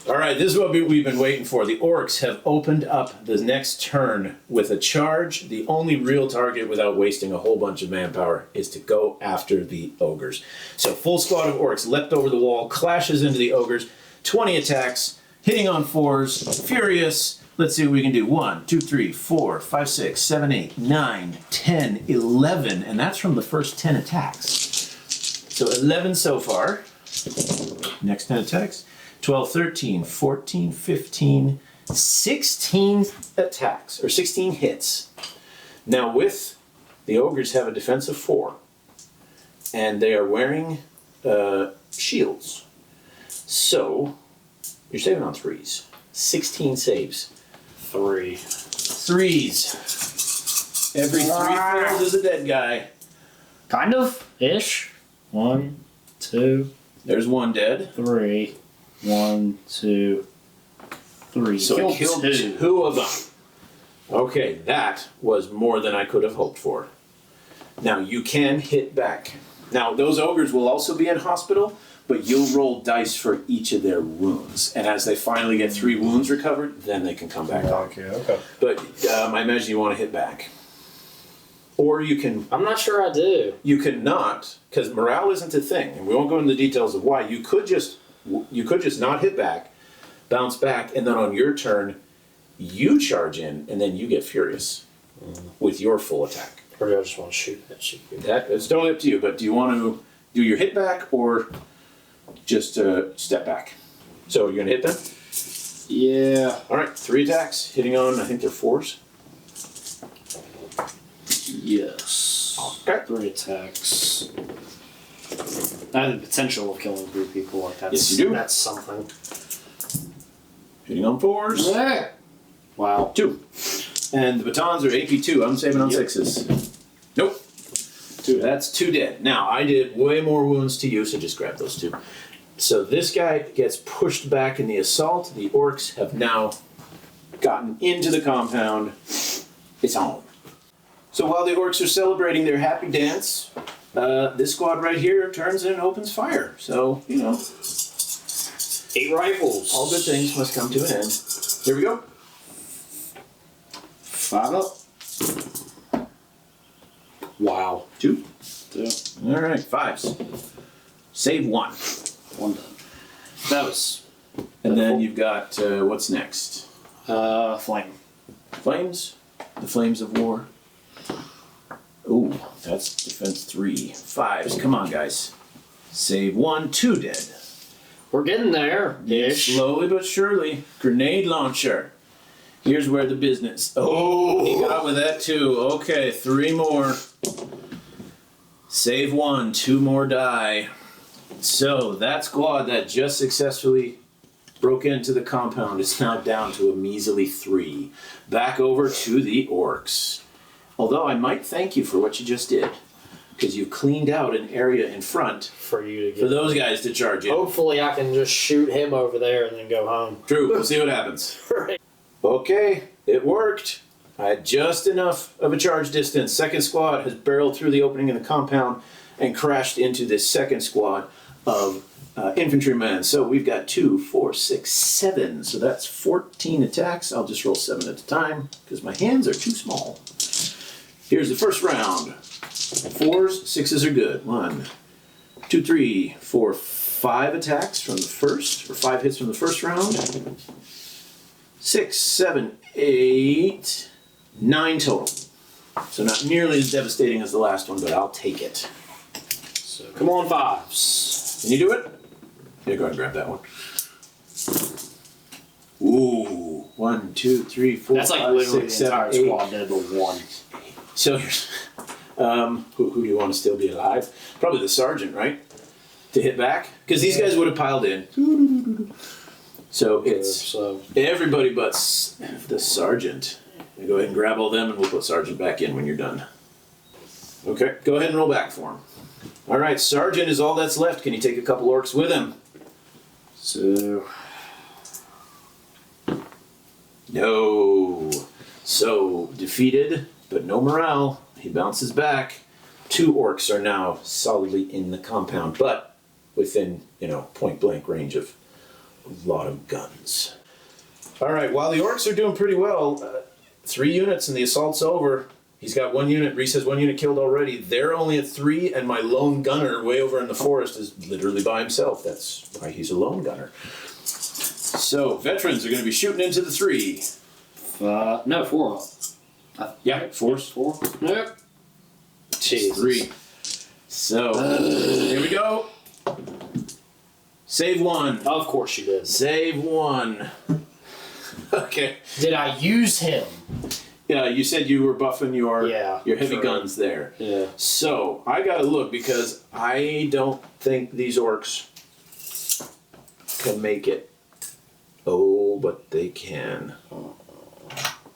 All right, this is what we've been waiting for. The orcs have opened up the next turn with a charge. The only real target without wasting a whole bunch of manpower is to go after the ogres. So full squad of orcs leapt over the wall, clashes into the ogres, 20 attacks, hitting on 4s, furious. Let's see what we can do. 1, 2, 3, 4, 5, 6, 7, 8, 9, 10, 11, and that's from the first 10 attacks. So 11 so far. Next 10 attacks. 12, 13, 14, 15, 16 attacks, or 16 hits. Now with the ogres have a defense of 4, and they are wearing shields. So you're saving on 3s. 16 saves. 3. 3s. Every 3 fails is a dead guy. Kind of ish. 1, 2, There's 1 dead. 3. 1, 2, 3. So I killed 2 of them. Okay, that was more than I could have hoped for. Now you can hit back. Now those ogres will also be in hospital, but you'll roll dice for each of their wounds. And as they finally get 3 wounds recovered, then they can come back on. Okay. But I imagine you want to hit back. Or you can... I'm not sure I do. You cannot, because morale isn't a thing, and we won't go into the details of why. You could just not hit back, bounce back, and then on your turn, you charge in, and then you get furious with your full attack. Or do I just want to shoot that shit? It's totally up to you, but do you want to do your hit back or just step back? So you're going to hit them? Yeah. All right, 3 attacks, hitting on, I think they're 4s. Yes. Okay. 3 attacks. I have the potential of killing 3 people like that. Yes, you do. That's something. Hitting on 4s. Yeah. Wow. 2. And the batons are AP 2. I'm saving on 6s. Nope. 2. That's 2 dead. Now, I did way more wounds to you, so just grab those 2. So this guy gets pushed back in the assault. The orcs have now gotten into the compound. It's on. So while the orcs are celebrating their happy dance, this squad right here turns and opens fire. So, 8 rifles. all good things must come to an end. Here we go. 5 up. Wow. 2. 2. All right, 5s. Save 1. 1 done. That was. And then you've got, what's next? Flame. Flames? The flames of war? Ooh, that's defense 3. 5s, come on guys. Save 1, 2 dead. We're getting there. Ish. Slowly but surely. Grenade launcher. Here's where the business. Oh, he got with that too. Okay, 3 more. Save 1, 2 more die. So that squad that just successfully broke into the compound is now down to a measly 3. Back over to the orcs. Although I might thank you for what you just did, because you've cleaned out an area in front For you to get. for those guys to charge in. Hopefully, I can just shoot him over there and then go home. True, we'll see what happens. Right. Okay, it worked. I had just enough of a charge distance. Second squad has barreled through the opening in the compound and crashed into this second squad of infantrymen. So we've got 2, 4, 6, 7. So that's 14 attacks. I'll just roll 7 at a time because my hands are too small. Here's the first round. 4s, 6s are good. 1, 2, 3, 4, 5 attacks from the first, or 5 hits from the first round. 6, 7, 8, 9 total. So not nearly as devastating as the last one, but I'll take it. So come on, 5s. Can you do it? Yeah, go ahead and grab that one. Ooh, 1, 2, 3, 4, That's like 5, literally 6, the 7, entire 8. squad dead but 1. So here's, who do you want to still be alive? Probably the sergeant, right? To hit back? Because these guys would have piled in. So it's So everybody but the sergeant. Go ahead and grab all them and we'll put sergeant back in when you're done. Okay, go ahead and roll back for him. All right, sergeant is all that's left. Can you take a couple orcs with him? So. No. So defeated, but no morale. He bounces back. 2 orcs are now solidly in the compound, but within, point blank range of a lot of guns. All right, while the orcs are doing pretty well, 3 units and the assault's over. He's got 1 unit. Reese has 1 unit killed already. They're only at 3, and my lone gunner way over in the forest is literally by himself. That's why he's a lone gunner. So veterans are going to be shooting into the 3. No, 4. Yeah, 4. 4? Yep. Jeez. 3. So here we go. Save 1. Of course you did. Save 1. Okay. Did I use him? Yeah, you said you were buffing your heavy true. guns there. Yeah. So I gotta look because I don't think these orcs can make it. Oh, but they can.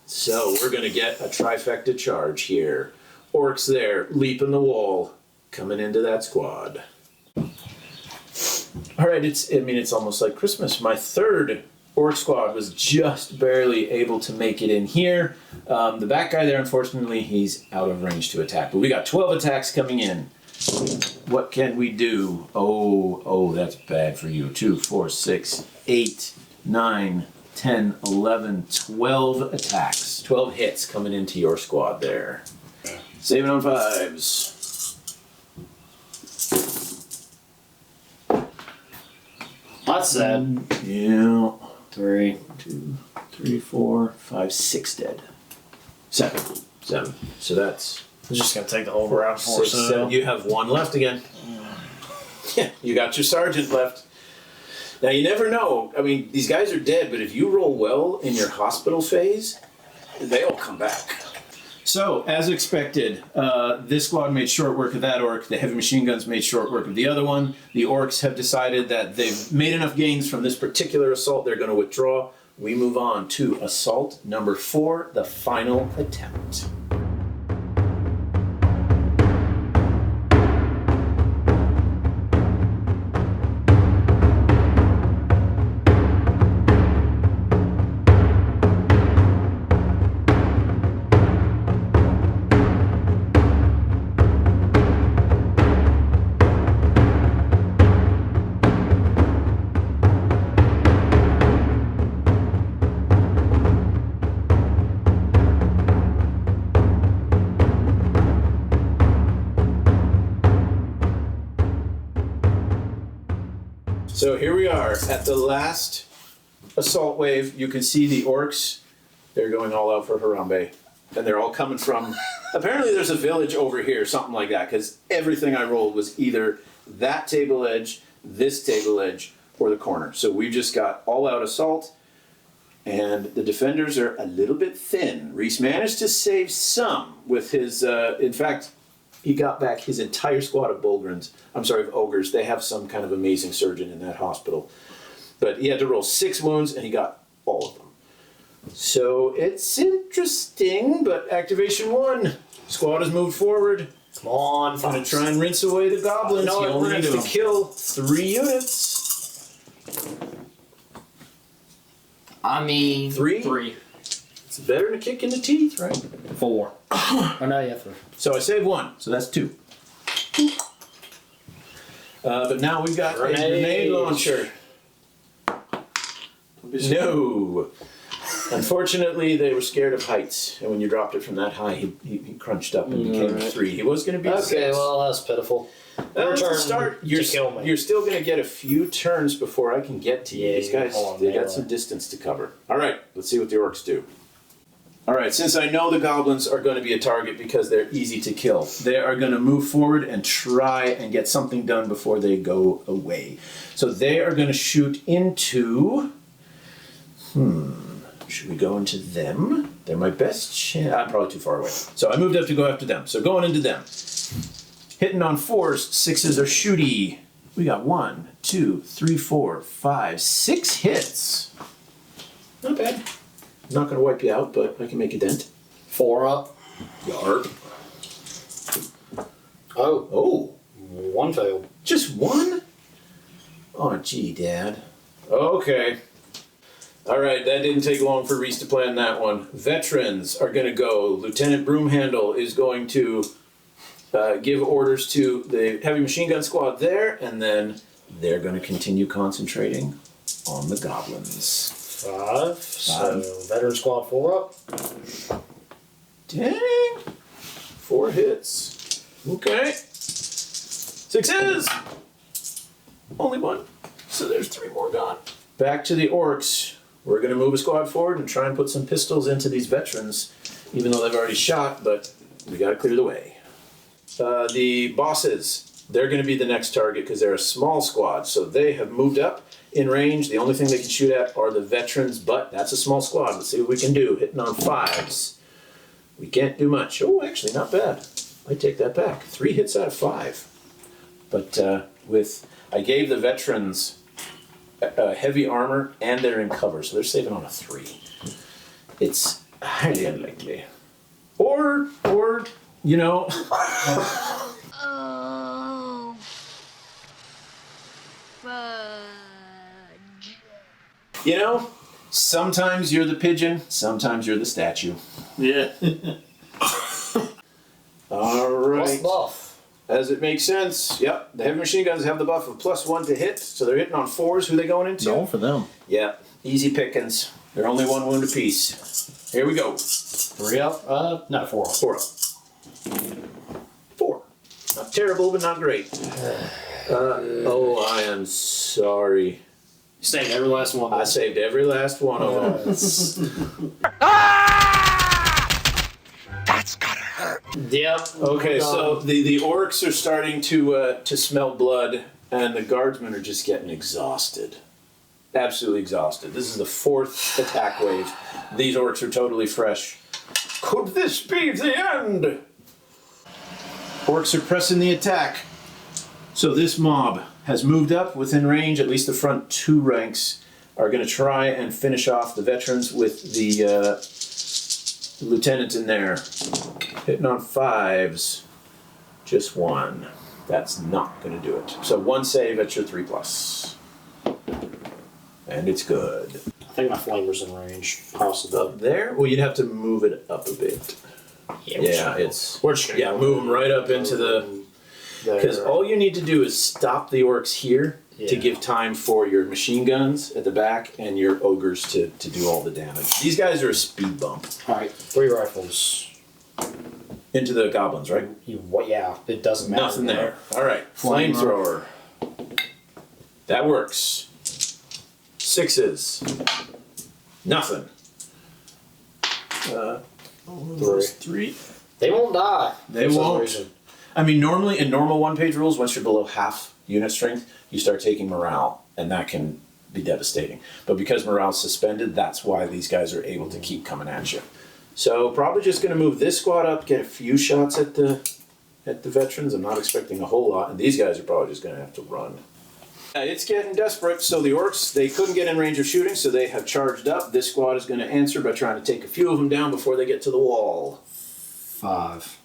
So we're gonna get a trifecta charge here. Orcs there, leaping the wall, coming into that squad. All right, it's almost like Christmas. My third orc squad was just barely able to make it in here. The back guy there, unfortunately, he's out of range to attack. But we got 12 attacks coming in. What can we do? Oh, that's bad for you. 2, 4, 6, 8, 9, 10, 11, 12 attacks. 12 hits coming into your squad there. Save it on 5s. That's sad. Yeah. 3. 2, 3, 4, 5, 6 dead. 7. So that's I'm just gonna take the whole round for 6, 7. You have 1 left again. Yeah, you got your sergeant left. Now you never know. I mean, these guys are dead, but if you roll well in your hospital phase, they'll come back. So, as expected, this squad made short work of that orc. The heavy machine guns made short work of the other one. The orcs have decided that they've made enough gains from this particular assault. They're going to withdraw. We move on to assault number 4, the final attempt. So here we are at the last assault wave. You can see the orcs. They're going all out for Harambe. And they're all coming from... Apparently there's a village over here, something like that, because everything I rolled was either that table edge, this table edge, or the corner. So we've just got all-out assault, and the defenders are a little bit thin. Reese managed to save some with his... in fact, he got back his entire squad of of ogres. They have some kind of amazing surgeon in that hospital. But he had to roll 6 wounds, and he got all of them. So it's interesting, but activation 1. Squad has moved forward. Come on, I'm going to try and rinse away the goblins. No, He we're only gonna needs do to 'em. kill 3 units. I mean, 3? 3. It's better than a kick in the teeth, right? 4. Oh, no, yeah, 3. So I saved 1, so that's 2. But now we've got a grenade launcher. No. Unfortunately, they were scared of heights, and when you dropped it from that high, he crunched up and became a 3. He was going to be a 6. Okay, well, that's pitiful. That's a start. to kill me. You're still going to get a few turns before I can get to you. Yeah, These guys, hold on, they melee. got some distance to cover. All right, let's see what the orcs do. All right, since I know the goblins are going to be a target because they're easy to kill, they are going to move forward and try and get something done before they go away. So they are going to shoot into... Should we go into them? They're my best chance. I'm probably too far away. So I moved up to go after them. So going into them. Hitting on 4s, 6s are shooty. We got 1, 2, 3, 4, 5, 6 hits. Not bad. I'm not going to wipe you out, but I can make a dent. 4 up. Yarp. Oh, Oh, 1 failed. just 1? Oh, gee, Dad. Okay. All right, that didn't take long for Reese to plan that one. Veterans are going to go. Lieutenant Broomhandle is going to give orders to the heavy machine gun squad there, and then they're going to continue concentrating on the goblins. 5. So, veteran squad 4 up. Dang. 4 hits. Okay. 6s. Only 1. So there's 3 more gone. Back to the orcs. We're going to move a squad forward and try and put some pistols into these veterans, even though they've already shot, but we got to clear the way. The bosses, they're going to be the next target because they're a small squad, so they have moved up in range. The only thing they can shoot at are the veterans, but that's a small squad. Let's see what we can do. Hitting on 5s. We can't do much. Oh, actually, not bad. I take that back. 3 hits out of 5. But I gave the veterans heavy armor, and they're in cover, so they're saving on a 3. It's highly unlikely. Or you know... Oh, fudge. You know, sometimes you're the pigeon, sometimes you're the statue. Yeah. All What's right. buff? As it makes sense. Yep, the heavy machine guns have the buff of +1 to hit, so they're hitting on 4s. Who are they going into? Going for them. Yeah, easy pickings. They're only 1 wound apiece. Here we go. 3 up? No, 4 up. 4 up. 4. Not terrible, but not great. Oh, I am sorry. You saved every last one. I saved every last one of them. Yep. Okay, so the orcs are starting to smell blood, and the guardsmen are just getting exhausted. Absolutely exhausted. This is the 4th attack wave. These orcs are totally fresh. Could this be the end? Orcs are pressing the attack. So this mob has moved up within range. At least the front 2 ranks are going to try and finish off the veterans with the lieutenant in there. Hitting on 5s. Just 1. That's not going to do it. So 1 save at your 3+. And it's good. I think my flamer's in range. Possibly. Up there? Well, you'd have to move it up a bit. Yeah, it's... We're just gonna go move them right up into the... Because all you need to do is stop the orcs here to give time for your machine guns at the back and your ogres to do all the damage. These guys are a speed bump. Alright, 3 rifles. Into the goblins, right? Yeah, it doesn't matter. Nothing there. All right, flamethrower. That works. 6s. Nothing. Three. They won't die. They for some won't. reason. I mean, normally in normal one-page rules, once you're below half unit strength, you start taking morale, and that can be devastating. But because morale's suspended, that's why these guys are able to keep coming at you. So probably just going to move this squad up, get a few shots at the veterans. I'm not expecting a whole lot, and these guys are probably just going to have to run. It's getting desperate. So the orcs, they couldn't get in range of shooting, so they have charged up. This squad is going to answer by trying to take a few of them down before they get to the wall. 5.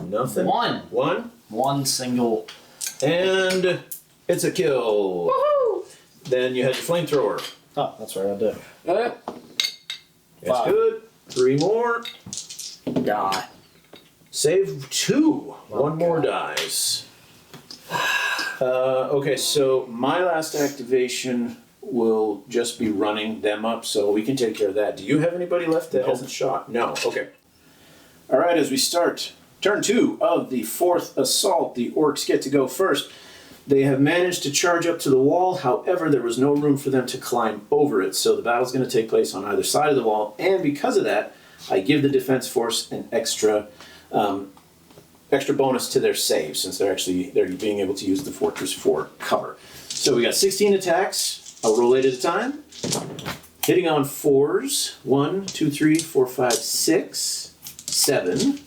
Nothing. One. One. Single. And it's a kill. Woohoo! Then you had your flamethrower. Oh, that's right, I did. That's 5. good. 3 more. Die. Save 2. Oh, One more God. dies. Okay, so my last activation will just be running them up, so we can take care of that. Do you have anybody left that hasn't shot? No. Okay. All right, as we start turn 2 of the 4th assault, the orcs get to go first. They have managed to charge up to the wall. However, there was no room for them to climb over it, so the battle's going to take place on either side of the wall. And because of that, I give the defense force an extra bonus to their save, since they're being able to use the fortress for cover. So we got 16 attacks. I'll roll 8 at a time. Hitting on 4s. 1, 2, 3, 4, 5, 6, 7,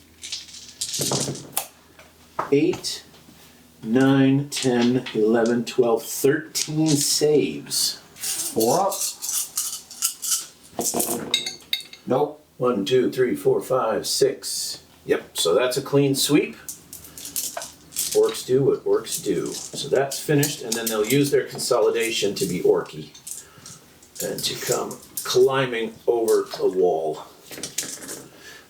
8, 9, 10, 11, 12, 13 saves. 4 up. Nope. 1, 2, 3, 4, 5, 6. Yep, so that's a clean sweep. Orcs do what orcs do. So that's finished, and then they'll use their consolidation to be orky and to come climbing over the wall.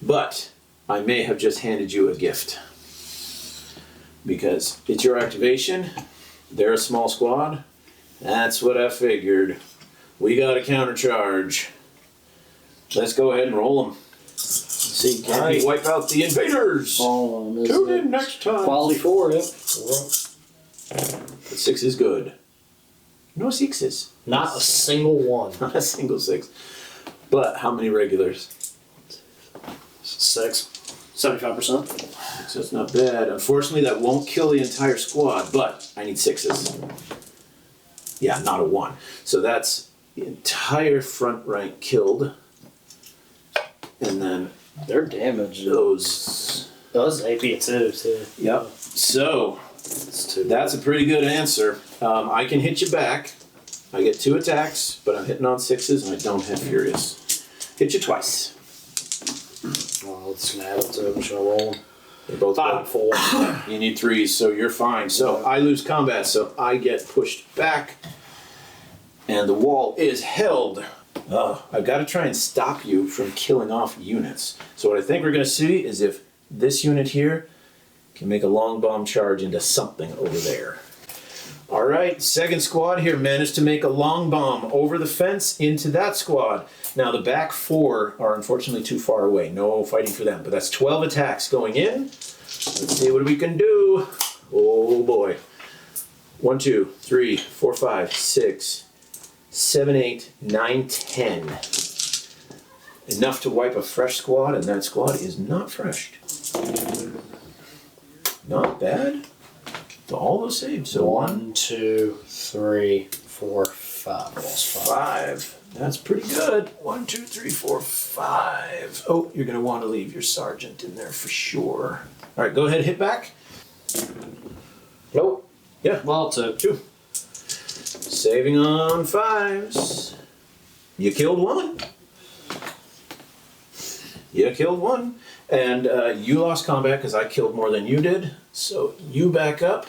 But I may have just handed you a gift, because it's your activation. They're a small squad. That's what I figured. We got a countercharge. Let's go ahead and roll them. See, can we wipe out the invaders? Tune in next time. Quality 4, yep. But 6 is good. No 6s. Not a single one. Not a single 6. But how many regulars? 6. 75%. So it's not bad. Unfortunately, that won't kill the entire squad, but I need 6s. Yeah, not a 1. So that's the entire front rank killed. And then Their damage. those. Those AP too. Yep. So that's a pretty good answer. I can hit you back. I get 2 attacks, but I'm hitting on 6s and I don't have Furious. Hit you twice. Well, it's gonna add up to it. I'm just gonna roll them. They're both 5 and 4. You need 3s, so you're fine. So I lose combat, so I get pushed back, and the wall is held. I've got to try and stop you from killing off units. So what I think we're going to see is if this unit here can make a long bomb charge into something over there. All right, second squad here managed to make a long bomb over the fence into that squad. Now the back 4 are unfortunately too far away. No fighting for them, but that's 12 attacks going in. Let's see what we can do. Oh boy. 1, 2, 3, 4, 5, 6, 7, 8, 9, 10. Enough to wipe a fresh squad, and that squad is not fresh. Not bad. All those saves. So 1, 2, 3, 4, 5. That's 5. That's pretty good. 1, 2, 3, 4, 5. Oh, you're going to want to leave your sergeant in there for sure. All right, go ahead, hit back. Nope. Yeah. Well, 2. Saving on 5s. You killed 1. You killed 1. And you lost combat because I killed more than you did. So you back up.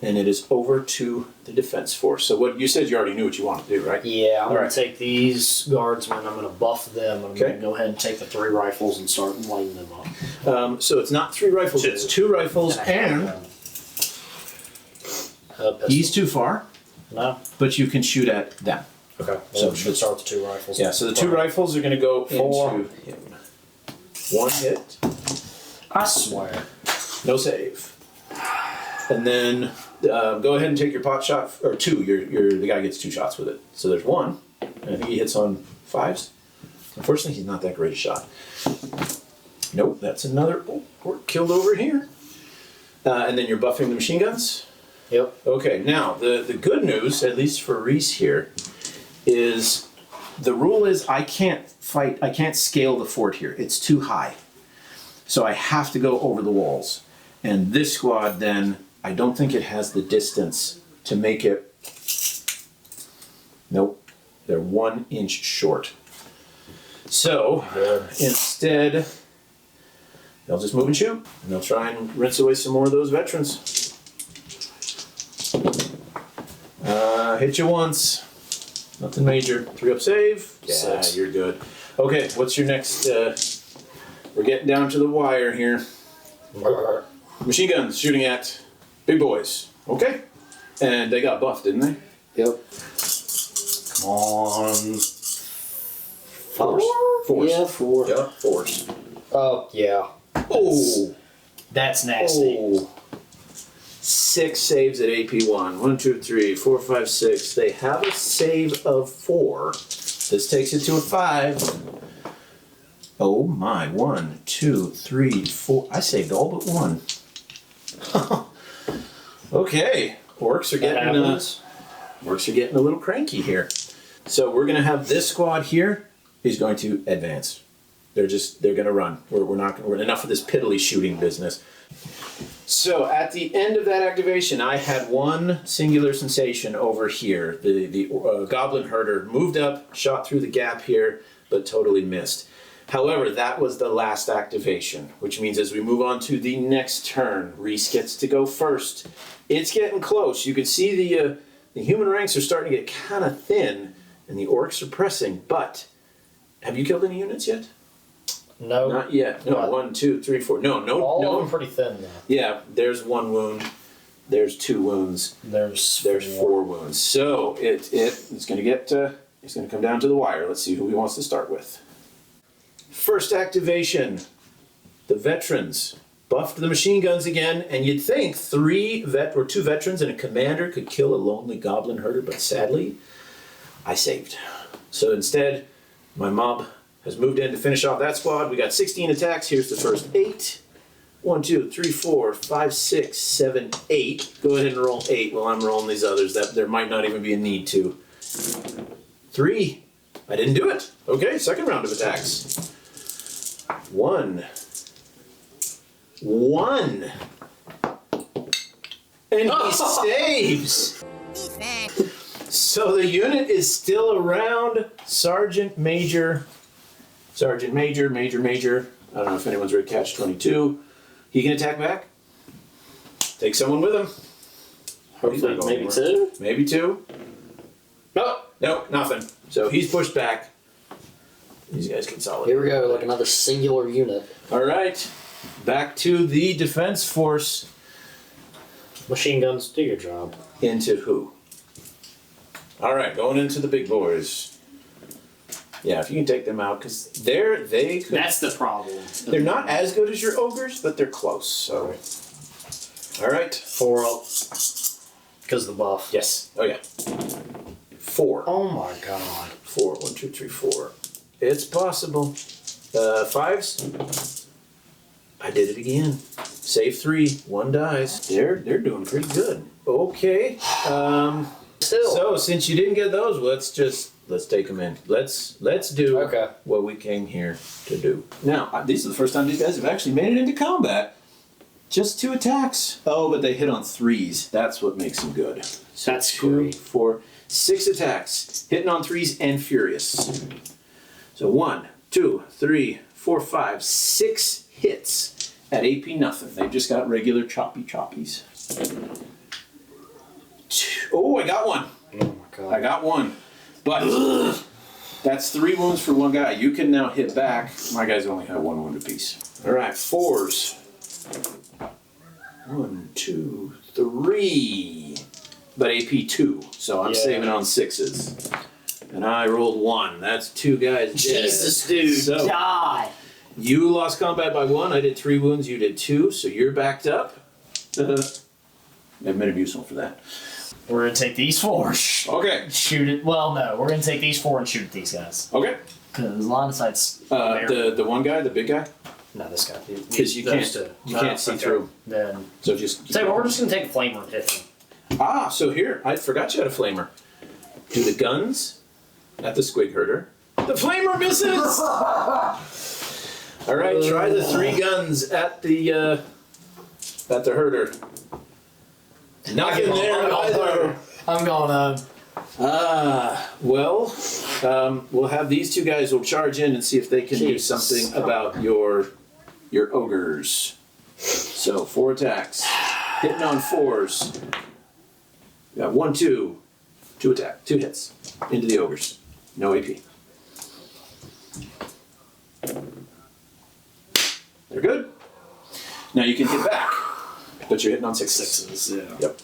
And it is over to the defense force. So what you said, you already knew what you wanted to do, right? Yeah, I'm All going right. to take these guardsmen, I'm going to buff them, and I'm Okay. going to go ahead and take the 3 rifles and start lighting them up. So it's not 3 rifles, it's 2 rifles, and he's too far, No? but you can shoot at them. Okay. So So we should start with the 2 rifles. Yeah, so the 2 rifles are going to go 4. into him. 1 hit, I swear. no save. And then go ahead and take your pot shot, or 2. The guy gets 2 shots with it. So there's 1. And I think he hits on 5s. Unfortunately, he's not that great a shot. Nope, that's another orc killed over here. And then you're buffing the machine guns. Yep. Okay, now the good news, at least for Reese here, is the rule is I can't scale the fort here. It's too high. So I have to go over the walls. And this squad then, I don't think it has the distance to make it. Nope, they're 1 inch short. So instead, they'll just move and shoot, and they'll try and rinse away some more of those veterans. Hit you once. Nothing major. 3-up save. Yeah, 6. you're good. Okay, what's your next? We're getting down to the wire here. Machine guns shooting at big boys. Okay, and they got buffed, didn't they? Yep. Come on. 4s. 4s. Yeah, 4. Yeah, 4s. Oh, yeah. Oh. That's nasty. Oh. 6 saves at AP1. 1, 2, 3, 4, 5, 6. They have a save of 4. This takes it to a 5. Oh my. 1, 2, 3, 4. I saved all but 1. Okay. Orcs are getting a little cranky here. So we're gonna have this squad here is going to advance. They're gonna run. We're enough of this piddly shooting business. So at the end of that activation, I had 1 singular sensation over here. The goblin herder moved up, shot through the gap here, but totally missed. However, that was the last activation, which means as we move on to the next turn, Reese gets to go first. It's getting close. You can see the human ranks are starting to get kind of thin, and the orcs are pressing. But have you killed any units yet? No. Not yet. No. What? 1, 2, 3, 4. No. All of them pretty thin now. Yeah. There's 1 wound. There's 2 wounds. There's 4 wounds. So it's going to get. It's going to come down to the wire. Let's see who he wants to start with. First activation. The veterans buffed the machine guns again, and you'd think 2 veterans and a commander could kill a lonely goblin herder, but sadly, I saved. So instead, my mob has moved in to finish off that squad. We got 16 attacks. Here's the first 8. 1, 2, 3, 4, 5, 6, 7, 8. Go ahead and roll 8 while I'm rolling these others. That there might not even be a need to. 3. I didn't do it. Okay, second round of attacks. 1. And he saves. So the unit is still around. Sergeant Major. I don't know if anyone's read Catch 22. He can attack back. Take someone with him. Hopefully, maybe 2. Maybe 2. Nope, nothing. So he's pushed back. These guys consolidate. Here we go, like another singular unit. All right, back to the defense force. Machine guns, do your job. Into who? All right, going into the big boys. Yeah, if you can take them out, because they could. That's the problem. They're not as good as your ogres, but they're close. So, all right. 4 up. Because of the buff. Yes. Oh yeah. 4. Oh my god. 4. 1, 2, 3, 4. It's possible. 5s. I did it again. Save 3. 1 dies. They're doing pretty good. Okay. So since you didn't get those, let's take them in. Let's do what we came here to do. Now, this is the first time these guys have actually made it into combat. Just 2 attacks. Oh, but they hit on 3s. That's what makes them good. So That's 2, great. 4, 6 attacks. Hitting on 3s and furious. So 1, 2, 3, 4, 5, 6 hits at AP nothing. They've just got regular choppies. Oh, I got 1. Oh my god. I got 1. But that's 3 wounds for 1 guy. You can now hit back. My guys only have 1 wound apiece. All right, 4s. 1, 2, 3. But AP 2, so I'm saving on 6s. And I rolled 1. That's 2 guys dead. Jesus, dude, So, die. you lost combat by 1. I did 3 wounds. You did 2. So you're backed up. They've been useful for that. We're gonna take these 4. Okay. Shoot it. Well, no, we're gonna take these 4 and shoot at these guys. Okay. Because line of sight's The one guy, the big guy, no, this guy. because you can't see through. Then So just say we're just gonna take a flamer and hit him. so here I forgot you had a flamer. Do the guns at the squig herder. The flamer misses. All right, try the 3 guns at the herder. Nothing there either. I'm going. Well, we'll have these 2 guys will charge in and see if they can do something about your ogres. So 4 attacks, hitting on 4s. You got 1, 2 attack, 2 hits into the ogres. No AP. They're good. Now you can hit back, but you're hitting on 6s. Yeah. Yep.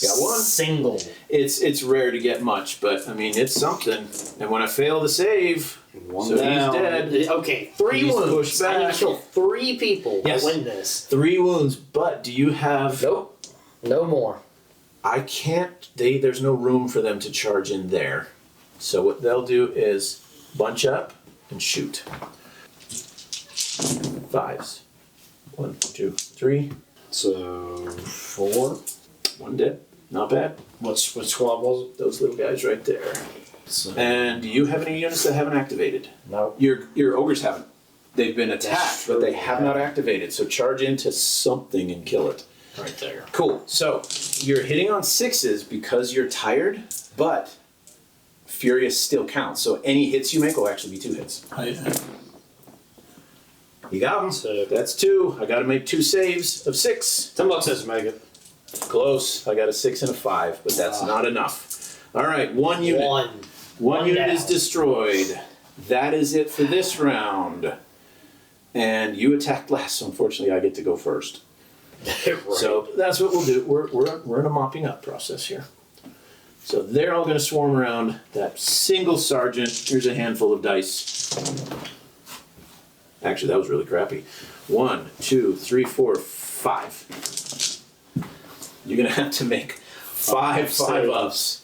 Got 1. Single. It's rare to get much, but I mean it's something. And when I fail to save, One so down. he's dead. Okay, 3 He's wounds. pushed I need back. to kill 3 people Yes. to win this. 3 wounds. But do you have? Nope. No more. I can't. There's no room for them to charge in there. So what they'll do is bunch up and shoot. 5s. 1, 2, 3. So 4. 1 dead. Not bad. Which squad was it? Those little guys right there. So And do you have any units that haven't activated? No. Your ogres haven't. They've been attacked, but they have not activated. So charge into something and kill it. Right there. Cool. So you're hitting on 6s because you're tired, but Furious still counts. So any hits you make will actually be 2 hits. You got them. So- That's 2. I got to make 2 saves of 6. $10 says to make it. Close. I got a 6 and a 5, but that's not enough. All right, 1 unit. 1. One unit down. is destroyed. That is it for this round. And you attacked last, so unfortunately I get to go first. Right. So that's what we'll do. We're in a mopping up process here. So they're all going to swarm around that single sergeant. Here's a handful of dice. Actually, that was really crappy. 1, 2, 3, 4, 5. You're going to have to make 5 5-ups.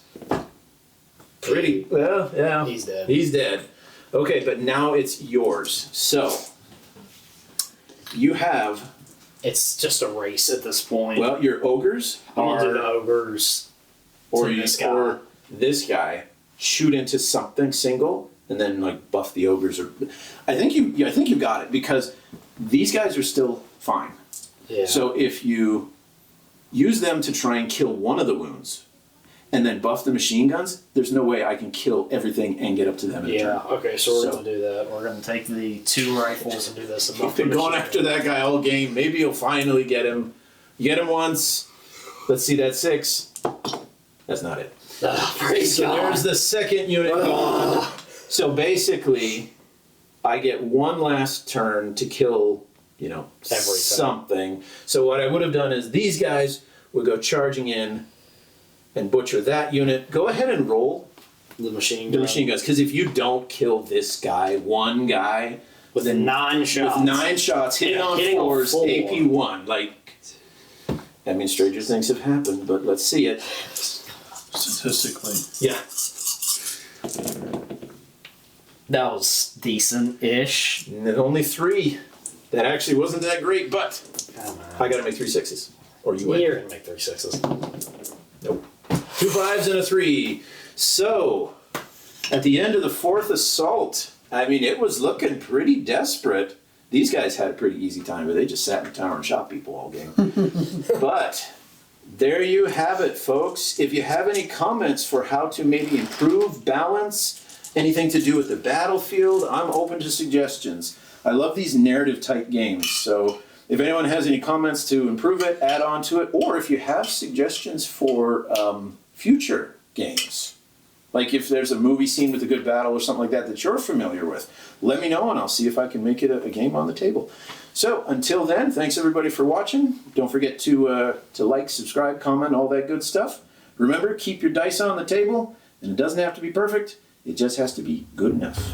Pretty well, yeah. He's dead. He's dead. Okay, but now it's yours. So you have, It's just a race at this point. well, your ogres I'm gonna do the are, ogres. or to you, this guy. or this guy shoot into something single and then like buff the ogres. Or I think you got it because these guys are still fine. Yeah. So if you use them to try and kill one of the wounds, and then buff the machine guns, there's no way I can kill everything and get up to them in a Yeah, turn. okay, so we're So- going to do that. We're going to take the 2 rifles and do this. And You've been going after that guy all game. Maybe you'll finally get him. You get him once. Let's see that 6. That's not it. Praise So God. there's the second unit gone. So basically, I get one last turn to kill, Everything. something. So what I would have done is these guys would go charging in and butcher that unit. Go ahead and roll The machine the gun. machine guns, because if you don't kill this guy, one guy With then 9 shots. with 9 shots, hitting Yeah, on hitting on 4s, 4. AP 1, like, I mean, stranger things have happened, but let's see it. Statistically. Yeah. That was decent-ish. And then only 3. That actually wasn't that great, but I gotta make 3 6s. Or you win. You're going to make 3 6s. Nope. 2 5s and a 3. So, at the end of the 4th assault, I mean, it was looking pretty desperate. These guys had a pretty easy time, but they just sat in the tower and shot people all game. But there you have it, folks. If you have any comments for how to maybe improve balance, anything to do with the battlefield, I'm open to suggestions. I love these narrative-type games, so if anyone has any comments to improve it, add on to it, or if you have suggestions for future games, like if there's a movie scene with a good battle or something like that that you're familiar with, let me know and I'll see if I can make it a game on the table. So until then, thanks everybody for watching. Don't forget to like, subscribe, comment, all that good stuff. Remember, keep your dice on the table, and it doesn't have to be perfect. It just has to be good enough.